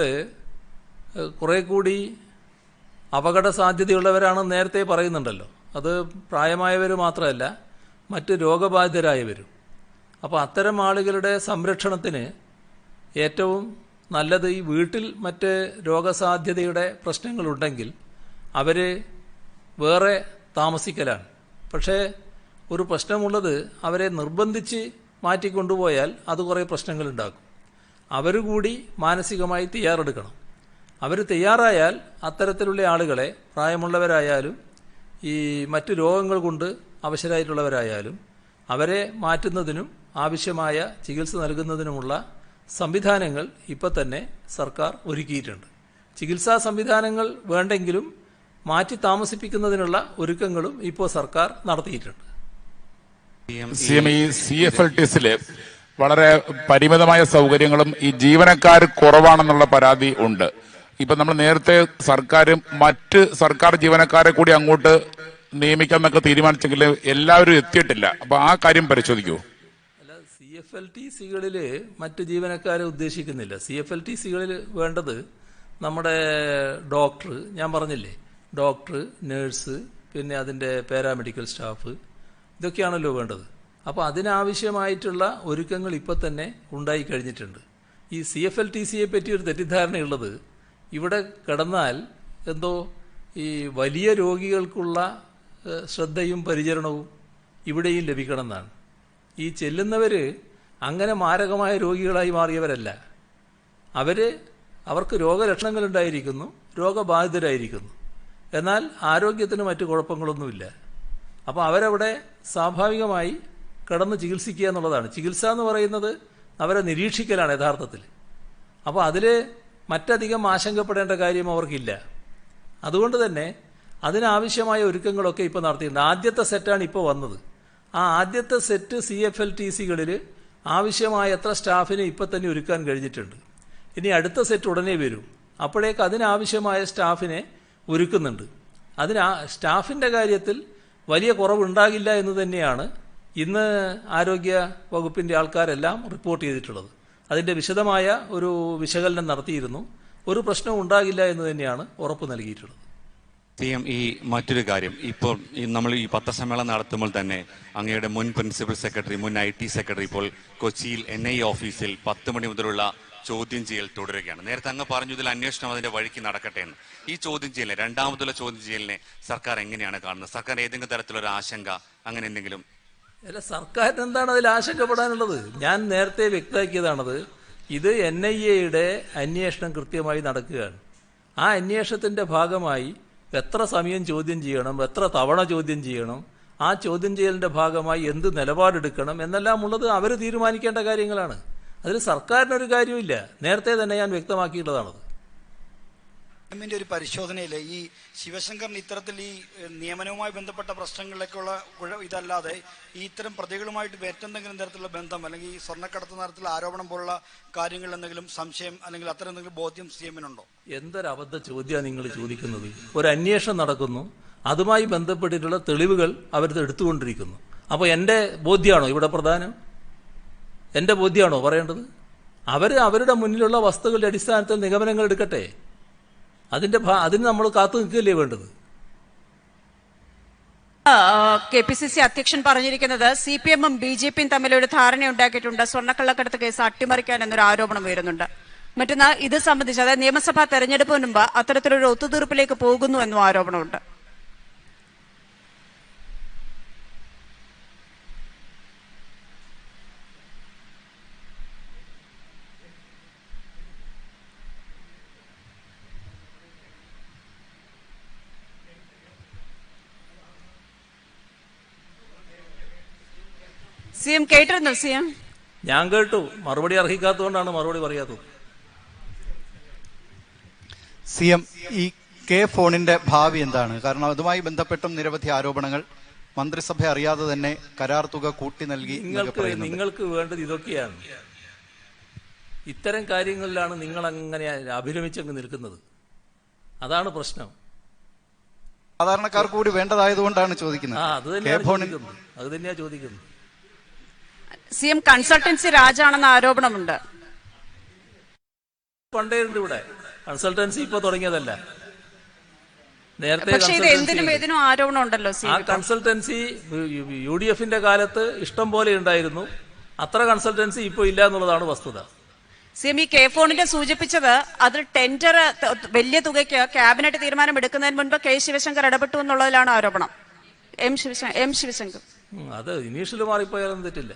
കുറെ കൂടി അപകട സാധ്യതയുള്ളവരാണെന്ന് നേരത്തെ പറയുന്നുണ്ടല്ലോ. അത് പ്രായമായവർ മാത്രമല്ല, മറ്റ് രോഗബാധിതരായവരും. അപ്പോൾ അത്തരം ആളുകളുടെ സംരക്ഷണത്തിന് ഏറ്റവും നല്ലത് ഈ വീട്ടിൽ മറ്റ് രോഗസാധ്യതയുടെ പ്രശ്നങ്ങളുണ്ടെങ്കിൽ അവർ വേറെ താമസിക്കലാണ്. പക്ഷേ ഒരു പ്രശ്നമുള്ളത്, അവരെ നിർബന്ധിച്ച് മാറ്റിക്കൊണ്ടുപോയാൽ അത് കുറേ പ്രശ്നങ്ങളുണ്ടാക്കും. അവർ കൂടി മാനസികമായി തയ്യാറെടുക്കണം. അവർ തയ്യാറായാൽ അത്തരത്തിലുള്ള ആളുകളെ, പ്രായമുള്ളവരായാലും ഈ മറ്റു രോഗങ്ങൾ കൊണ്ട് അവശരായിട്ടുള്ളവരായാലും, അവരെ മാറ്റുന്നതിനും ആവശ്യമായ ചികിത്സ നൽകുന്നതിനുമുള്ള സംവിധാനങ്ങൾ ഇപ്പം തന്നെ സർക്കാർ ഒരുക്കിയിട്ടുണ്ട്. ചികിത്സാ സംവിധാനങ്ങൾ വേണ്ടെങ്കിലും മാറ്റി താമസിപ്പിക്കുന്നതിനുള്ള ഒരുക്കങ്ങളും ഇപ്പോൾ സർക്കാർ നടത്തിയിട്ടുണ്ട്. CFLTസില് വളരെ പരിമിതമായ സൗകര്യങ്ങളും ഈ ജീവനക്കാർ കുറവാണെന്നുള്ള പരാതി ഉണ്ട്. ഇപ്പൊ നമ്മൾ നേരത്തെ മറ്റ് സർക്കാർ ജീവനക്കാരെ കൂടി അങ്ങോട്ട് നിയമിക്കാന്നൊക്കെ തീരുമാനിച്ചെങ്കിൽ എല്ലാവരും എത്തിയിട്ടില്ല. അപ്പൊ ആ കാര്യം പരിശോധിക്കൂ. അല്ല, CFLTCകളിൽ മറ്റ് ജീവനക്കാരെ ഉദ്ദേശിക്കുന്നില്ല. CFLTCകളിൽ വേണ്ടത് നമ്മുടെ ഡോക്ടർ, ഞാൻ പറഞ്ഞില്ലേ, ഡോക്ടർ, നേഴ്സ്, പിന്നെ അതിൻ്റെ പാരാമെഡിക്കൽ സ്റ്റാഫ്, ഇതൊക്കെയാണല്ലോ വേണ്ടത്. അപ്പോൾ അതിനാവശ്യമായിട്ടുള്ള ഒരുക്കങ്ങൾ ഇപ്പം തന്നെ ഉണ്ടായി കഴിഞ്ഞിട്ടുണ്ട്. ഈ CFLTCയെ പറ്റി ഒരു തെറ്റിദ്ധാരണയുള്ളത്, ഇവിടെ കിടന്നാൽ എന്തോ ഈ വലിയ രോഗികൾക്കുള്ള ശ്രദ്ധയും പരിചരണവും ഇവിടെയും ലഭിക്കണമെന്നാണ്. ഈ ചെല്ലുന്നവർ അങ്ങനെ മാരകമായ രോഗികളായി മാറിയവരല്ല. അവർക്ക് രോഗലക്ഷണങ്ങളുണ്ടായിരിക്കുന്നു, രോഗബാധിതരായിരിക്കുന്നു, എന്നാൽ ആരോഗ്യത്തിന് മറ്റു കുഴപ്പങ്ങളൊന്നുമില്ല. അപ്പോൾ അവരവിടെ സ്വാഭാവികമായി കിടന്ന് ചികിത്സിക്കുക എന്നുള്ളതാണ്. ചികിത്സ എന്ന് പറയുന്നത് അവരെ നിരീക്ഷിക്കലാണ് യഥാർത്ഥത്തിൽ. അപ്പോൾ അതിൽ മറ്റധികം ആശങ്കപ്പെടേണ്ട കാര്യം അവർക്കില്ല. അതുകൊണ്ട് തന്നെ അതിനാവശ്യമായ ഒരുക്കങ്ങളൊക്കെ ഇപ്പോൾ നടത്തിയിട്ടുണ്ട്. ആദ്യത്തെ സെറ്റാണ് ഇപ്പോൾ വന്നത്. ആ ആദ്യത്തെ സെറ്റ് CFLTCകളിൽ ആവശ്യമായ എത്ര സ്റ്റാഫിനെ ഇപ്പം തന്നെ ഒരുക്കാൻ കഴിഞ്ഞിട്ടുണ്ട്. ഇനി അടുത്ത സെറ്റ് ഉടനെ വരും. അപ്പോഴേക്ക് അതിനാവശ്യമായ സ്റ്റാഫിനെ ഒരുക്കുന്നുണ്ട്. സ്റ്റാഫിൻ്റെ കാര്യത്തിൽ വലിയ കുറവുണ്ടാകില്ല എന്ന് തന്നെയാണ് ഇന്ന് ആരോഗ്യ വകുപ്പിൻ്റെ ആൾക്കാരെല്ലാം റിപ്പോർട്ട് ചെയ്തിട്ടുള്ളത്. അതിൻ്റെ വിശദമായ ഒരു വിശകലനം നടത്തിയിരുന്നു. ഒരു പ്രശ്നവും ഉണ്ടാകില്ല എന്ന് തന്നെയാണ് ഉറപ്പ് നൽകിയിട്ടുള്ളത്. ഈ മറ്റൊരു കാര്യം, ഇപ്പോൾ നമ്മൾ ഈ പത്രസമ്മേളനം നടത്തുമ്പോൾ തന്നെ അങ്ങയുടെ മുൻ പ്രിൻസിപ്പൽ സെക്രട്ടറി, മുൻ IT സെക്രട്ടറി ഇപ്പോൾ കൊച്ചിയിൽ NIA ഓഫീസിൽ 10 മണി മുതലുള്ള ചോദ്യം ചെയ്യൽ തുടരുകയാണ്. നേരത്തെ അങ്ങ് പറഞ്ഞു ഇതിൽ അന്വേഷണം അതിന്റെ വഴിക്ക് നടക്കട്ടെ എന്ന്. ഈ ചോദ്യം ചെയ്യലിനെ, രണ്ടാമതുള്ള ചോദ്യം ചെയ്യലിനെ സർക്കാർ എങ്ങനെയാണ് കാണുന്നത്? സർക്കാർ ഏതെങ്കിലും തരത്തിലൊരു ആശങ്ക അങ്ങനെ എന്തെങ്കിലും? അല്ല, സർക്കാരിന് എന്താണ് അതിൽ ആശങ്കപ്പെടാനുള്ളത്? ഞാൻ നേരത്തെ വ്യക്തമാക്കിയതാണത്. ഇത് NIAയുടെ അന്വേഷണം കൃത്യമായി നടക്കുകയാണ്. ആ അന്വേഷണത്തിന്റെ ഭാഗമായി എത്ര സമയം ചോദ്യം ചെയ്യണം, എത്ര തവണ ചോദ്യം ചെയ്യണം, ആ ചോദ്യം ചെയ്യലിന്റെ ഭാഗമായി എന്ത് നിലപാടെടുക്കണം എന്നെല്ലാം ഉള്ളത് അവർ തീരുമാനിക്കേണ്ട കാര്യങ്ങളാണ്. അതിൽ സർക്കാരിനൊരു കാര്യമില്ല. നേരത്തെ തന്നെ ഞാൻ വ്യക്തമാക്കിയിട്ടുള്ളതാണത്. ിന്റെ ഒരു പരിശോധനയിൽ ഈ ശിവശങ്കറിന് ഇത്തരത്തിൽ ഈ നിയമനവുമായി ബന്ധപ്പെട്ട പ്രശ്നങ്ങളിലേക്കുള്ള ഇതല്ലാതെ ഈ ഇത്തരം പ്രതികളുമായിട്ട് മറ്റെന്തെങ്കിലും തരത്തിലുള്ള ബന്ധം അല്ലെങ്കിൽ ഈ സ്വർണ്ണക്കടത്ത് തരത്തിലുള്ള ആരോപണം പോലുള്ള കാര്യങ്ങളിൽ എന്തെങ്കിലും സംശയം അല്ലെങ്കിൽ അത്തരം എന്തെങ്കിലും ബോധ്യം CM-നുണ്ടോ? എന്തൊരബദ്ധ ചോദ്യമാണ് നിങ്ങൾ ചോദിക്കുന്നത്. ഒരു അന്വേഷണം നടക്കുന്നു, അതുമായി ബന്ധപ്പെട്ടിട്ടുള്ള തെളിവുകൾ അവർ എടുത്തുകൊണ്ടിരിക്കുന്നു. അപ്പോൾ എൻ്റെ ബോധ്യമാണോ ഇവിടെ പ്രധാനം? എൻ്റെ ബോധ്യമാണോ പറയേണ്ടത്? അവരുടെ മുന്നിലുള്ള വസ്തുക്കളുടെ അടിസ്ഥാനത്തിൽ നിഗമനങ്ങൾ എടുക്കട്ടെ. അതിന് നമ്മൾ കാത്തു നിൽക്കുകയല്ലേ വേണ്ടത്? KPCC അധ്യക്ഷൻ പറഞ്ഞിരിക്കുന്നത് CPM-ഉം BJP-യും തമ്മിലൊരു ധാരണയുണ്ടാക്കിയിട്ടുണ്ട്, സ്വർണ്ണക്കള്ളക്കടത്ത് കേസ് അട്ടിമറിക്കാൻ എന്നൊരു ആരോപണം വരുന്നുണ്ട്. മറ്റൊന്ന്, ഇത് സംബന്ധിച്ച് അതായത് നിയമസഭാ തെരഞ്ഞെടുപ്പിന് മുമ്പ് അത്തരത്തിലൊരു ഒത്തുതീർപ്പിലേക്ക് പോകുന്നു എന്നും ആരോപണമുണ്ട്. CM കേട്ടിരുന്നു? CM ഞാൻ കേട്ടു. മറുപടി അർഹിക്കാത്തതുകൊണ്ടാണ് മറുപടി പറയാത്തത്. CM, ഈ ഫോണിന്റെ ഭാവി എന്താണ്? കാരണം അതുമായി ബന്ധപ്പെട്ടും നിരവധി ആരോപണങ്ങൾ മന്ത്രിസഭ അറിയാതെ തന്നെ കരാർ തുക കൂട്ടി നൽകി. നിങ്ങൾക്ക് വേണ്ടത് ഇതൊക്കെയാണ്. ഇത്തരം കാര്യങ്ങളിലാണ് നിങ്ങൾ അങ്ങനെ അഭിരമിച്ചങ്ങ് നിൽക്കുന്നത്. അതാണ് പ്രശ്നം. സാധാരണക്കാർക്ക് കൂടി വേണ്ടതായതുകൊണ്ടാണ് ചോദിക്കുന്നത്. അത് തന്നെയാ ചോദിക്കുന്നത്. CM കൺസൾട്ടൻസി രാജാണെന്ന ആരോപണമുണ്ട്. പണ്ടേ ഉണ്ട് ഇവിടെ കൺസൾട്ടൻസി, ഇപ്പൊ തുടങ്ങിയതല്ല. നേരത്തെ പക്ഷേ ഇത് എന്തിനും ഏതിനും ആരോപണം ഉണ്ടല്ലോ. ആ കൺസൾട്ടൻസി UDF-ന്റെ കാലത്ത് ഇഷ്ടം പോലെ ഉണ്ടായിരുന്നു. അത്ര കൺസൾട്ടൻസി ഇപ്പൊ ഇല്ല എന്നുള്ളതാണ് വസ്തുത. CM ഈ ഫോണിന്റെ സൂചിപ്പിച്ചത് അതിൽ ടെൻഡർ വലിയ തുകയ്ക്ക് ക്യാബിനറ്റ് തീരുമാനം എടുക്കുന്നതിന് മുൻപ് ശിവശങ്കർ ഇടപെട്ടു എന്നുള്ളതിലാണ് ആരോപണം. ശിവശങ്കർ അത് ഇനീഷ്യൽ മാറിപ്പോയാലും തെറ്റില്ല.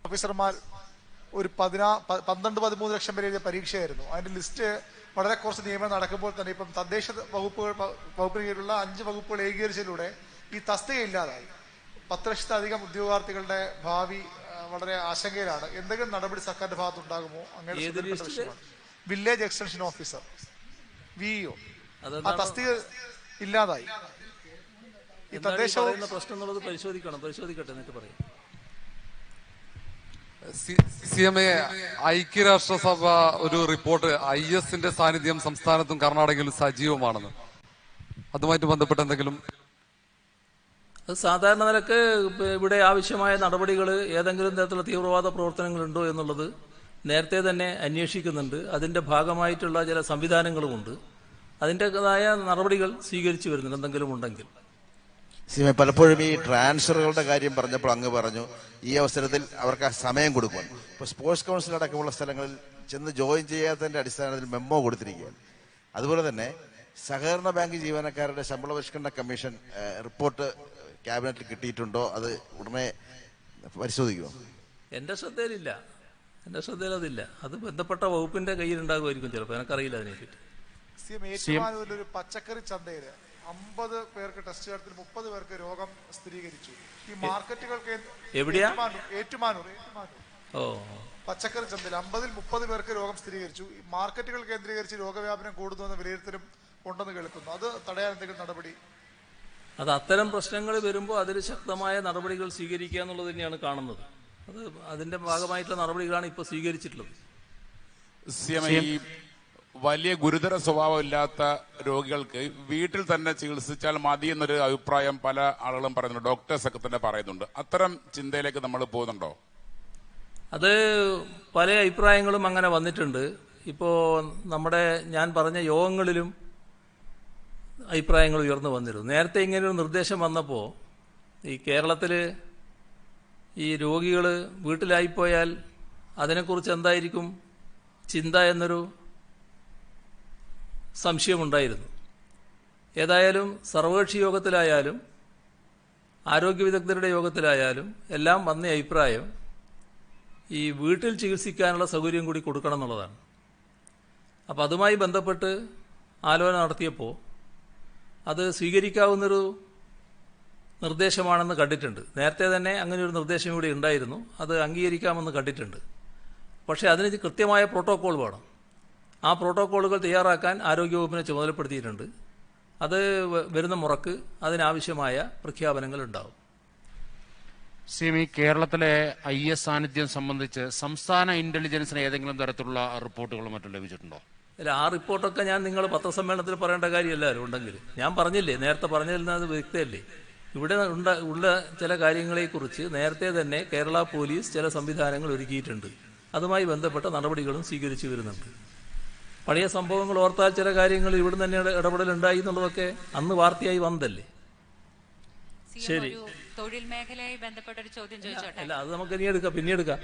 ഓഫീസർമാർ ഒരു 12-13 ലക്ഷം പേര് എഴുതിയ പരീക്ഷയായിരുന്നു. അതിന്റെ ലിസ്റ്റ് വളരെ കുറച്ച് നിയമനം നടക്കുമ്പോൾ തന്നെ ഇപ്പം തദ്ദേശ വകുപ്പിന് കീഴിലുള്ള 5 വകുപ്പുകൾ ഏകീകരിച്ചതിലൂടെ ഈ തസ്തിക ഇല്ലാതായി. 10 ലക്ഷത്തിലധികം ഉദ്യോഗാർത്ഥികളുടെ ഭാവി വളരെ ആശങ്കയിലാണ്. എന്തെങ്കിലും നടപടി സർക്കാരിന്റെ ഭാഗത്തുണ്ടാകുമോ? അങ്ങനെ വില്ലേജ് എക്സ്റ്റൻഷൻ ഓഫീസർ VEO ആ തസ്തിക ഇല്ലാതായി. ഈ തദ്ദേശ പ്രശ്നം എന്നുള്ളത് പരിശോധിക്കട്ടെ എന്നിട്ട് പറയും. CM, ഐക്യരാഷ്ട്രസഭ ഒരു റിപ്പോർട്ട് IS-ന്റെ സാന്നിധ്യം സംസ്ഥാനത്തും കർണാടകയിലും സജീവമാണെന്ന്, അതുമായിട്ട് ബന്ധപ്പെട്ട് എന്തെങ്കിലും? അത് സാധാരണ നിലക്ക് ഇവിടെ ആവശ്യമായ നടപടികൾ ഏതെങ്കിലും തരത്തിലുള്ള തീവ്രവാദ പ്രവർത്തനങ്ങളുണ്ടോ എന്നുള്ളത് നേരത്തെ തന്നെ അന്വേഷിക്കുന്നുണ്ട്. അതിന്റെ ഭാഗമായിട്ടുള്ള ചില സംവിധാനങ്ങളുമുണ്ട്. അതിൻ്റെതായ നടപടികൾ സ്വീകരിച്ചു വരുന്നുണ്ട് എന്തെങ്കിലും ഉണ്ടെങ്കിൽ. പലപ്പോഴും ഈ ട്രാൻസ്ഫറുകളുടെ കാര്യം പറഞ്ഞപ്പോൾ അങ്ങ് പറഞ്ഞു ഈ അവസരത്തിൽ അവർക്ക് സമയം കൊടുക്കും. ഇപ്പോൾ സ്പോർട്സ് കൗൺസിൽ അടക്കമുള്ള സ്ഥലങ്ങളിൽ ചെന്ന് ജോയിൻ ചെയ്യാത്തതിന്റെ അടിസ്ഥാനത്തിൽ മെമ്മോ കൊടുത്തിരിക്കുകയാണ്. അതുപോലെ തന്നെ സഹകരണ ബാങ്ക് ജീവനക്കാരുടെ ശമ്പള പരിഷ്കരണ കമ്മീഷൻ റിപ്പോർട്ട് ക്യാബിനറ്റിൽ കിട്ടിയിട്ടുണ്ടോ? അത് ഉടനെ പരിശോധിക്കുമോ? എൻ്റെ ശ്രദ്ധയിലില്ല. അതില്ല. അത് ബന്ധപ്പെട്ട വകുപ്പിന്റെ കയ്യിലുണ്ടാകുമായിരിക്കും ചിലപ്പോൾ. എനിക്കറിയില്ല അതിനെപ്പറ്റി. ഒരു പച്ചക്കറി ചന്തയില് 50 പേർക്ക് ടെസ്റ്റ് നടത്തി 30 പേർക്ക് രോഗം സ്ഥിരീകരിച്ചു. ഈ മാർക്കറ്റുകൾക്ക് എവിടെയാ? ഏറ്റുമാനൂർ. പച്ചക്കറി ചന്തയിൽ 50-ൽ 30 പേർക്ക് രോഗം സ്ഥിരീകരിച്ചു. ഈ മാർക്കറ്റുകൾ കേന്ദ്രീകരിച്ച് രോഗവ്യാപനം കൂടുന്നുവെന്ന വിലയിരുത്തലും ഉണ്ടെന്ന് കേൾക്കുന്നു. അത് തടയാൻ എന്തെങ്കിലും നടപടി? അത് അത്തരം പ്രശ്നങ്ങൾ വരുമ്പോൾ അതിൽ ശക്തമായ നടപടികൾ സ്വീകരിക്കുക എന്നുള്ളത് തന്നെയാണ് കാണുന്നത്. അത് അതിന്റെ ഭാഗമായിട്ടുള്ള നടപടികളാണ് ഇപ്പോൾ സ്വീകരിച്ചിട്ടുള്ളത്. ഈ വലിയ ഗുരുതര സ്വഭാവമില്ലാത്ത രോഗികൾക്ക് വീട്ടിൽ തന്നെ ചികിത്സിച്ചാൽ മതി എന്നൊരു അഭിപ്രായം പല ആളുകളും പറയുന്നുണ്ട്, ഡോക്ടേഴ്സൊക്കെ തന്നെ പറയുന്നുണ്ട്. അത്തരം ചിന്തയിലേക്ക് നമ്മൾ പോകുന്നുണ്ടോ? അത് പല അഭിപ്രായങ്ങളും അങ്ങനെ വന്നിട്ടുണ്ട്. ഇപ്പോൾ ഞാൻ പറഞ്ഞ യോഗങ്ങളിലും അഭിപ്രായങ്ങൾ ഉയർന്നു വന്നിരുന്നു. നേരത്തെ ഇങ്ങനെയൊരു നിർദ്ദേശം വന്നപ്പോൾ ഈ കേരളത്തിൽ ഈ രോഗികൾ വീട്ടിലായിപ്പോയാൽ അതിനെക്കുറിച്ച് എന്തായിരിക്കും ചിന്ത എന്നൊരു സംശയമുണ്ടായിരുന്നു. ഏതായാലും സർവകക്ഷി യോഗത്തിലായാലും ആരോഗ്യ വിദഗ്ധരുടെ യോഗത്തിലായാലും എല്ലാം വന്ന അഭിപ്രായം ഈ വീട്ടിൽ ചികിത്സിക്കാനുള്ള സൗകര്യം കൂടി കൊടുക്കണം എന്നുള്ളതാണ്. അപ്പോൾ അതുമായി ബന്ധപ്പെട്ട് ആലോചന നടത്തിയപ്പോൾ അത് സ്വീകരിക്കാവുന്നൊരു നിർദ്ദേശമാണെന്ന് കണ്ടിട്ടുണ്ട്. നേരത്തെ തന്നെ അങ്ങനെ ഒരു നിർദ്ദേശം ഇവിടെ ഉണ്ടായിരുന്നു, അത് അംഗീകരിക്കാമെന്ന് കണ്ടിട്ടുണ്ട്. പക്ഷേ അതിന് കൃത്യമായ പ്രോട്ടോക്കോൾ വേണം. ആ പ്രോട്ടോക്കോളുകൾ തയ്യാറാക്കാൻ ആരോഗ്യവകുപ്പിനെ ചുമതലപ്പെടുത്തിയിട്ടുണ്ട്. അത് വരുന്ന മുറക്ക് അതിനാവശ്യമായ പ്രഖ്യാപനങ്ങൾ ഉണ്ടാവും. ഈ കേരളത്തിലെ IS സാന്നിധ്യം സംബന്ധിച്ച് സംസ്ഥാന ഇന്റലിജൻസിന് ഏതെങ്കിലും തരത്തിലുള്ള റിപ്പോർട്ടുകൾ മറ്റും ലഭിച്ചിട്ടുണ്ടോ? അല്ല, ആ റിപ്പോർട്ടൊക്കെ ഞാൻ നിങ്ങൾ പത്രസമ്മേളനത്തിൽ പറയേണ്ട കാര്യമല്ലാലും ഉണ്ടെങ്കിൽ ഞാൻ പറഞ്ഞില്ലേ, നേരത്തെ പറഞ്ഞിരുന്നത് വ്യക്തമല്ലേ. ഇവിടെ ഉള്ള ചില കാര്യങ്ങളെക്കുറിച്ച് നേരത്തെ തന്നെ കേരള പോലീസ് ചില സംവിധാനങ്ങൾ ഒരുക്കിയിട്ടുണ്ട്. അതുമായി ബന്ധപ്പെട്ട നടപടികളും സ്വീകരിച്ചു വരുന്നുണ്ട്. പഴയ സംഭവങ്ങൾ ഓർത്താൽ ചില കാര്യങ്ങൾ ഇവിടെ തന്നെ ഇടപെടലുണ്ടായി എന്നുള്ളതൊക്കെ അന്ന് വാർത്തയായി വന്നതല്ലേ. ശരി, തൊഴിൽ മേഖലയുമായി ബന്ധപ്പെട്ട ഒരു ചോദ്യം ചോദിച്ചോട്ടെ? അല്ല, അത് നമുക്ക് ഇനി എടുക്കാം, പിന്നെ എടുക്കാം.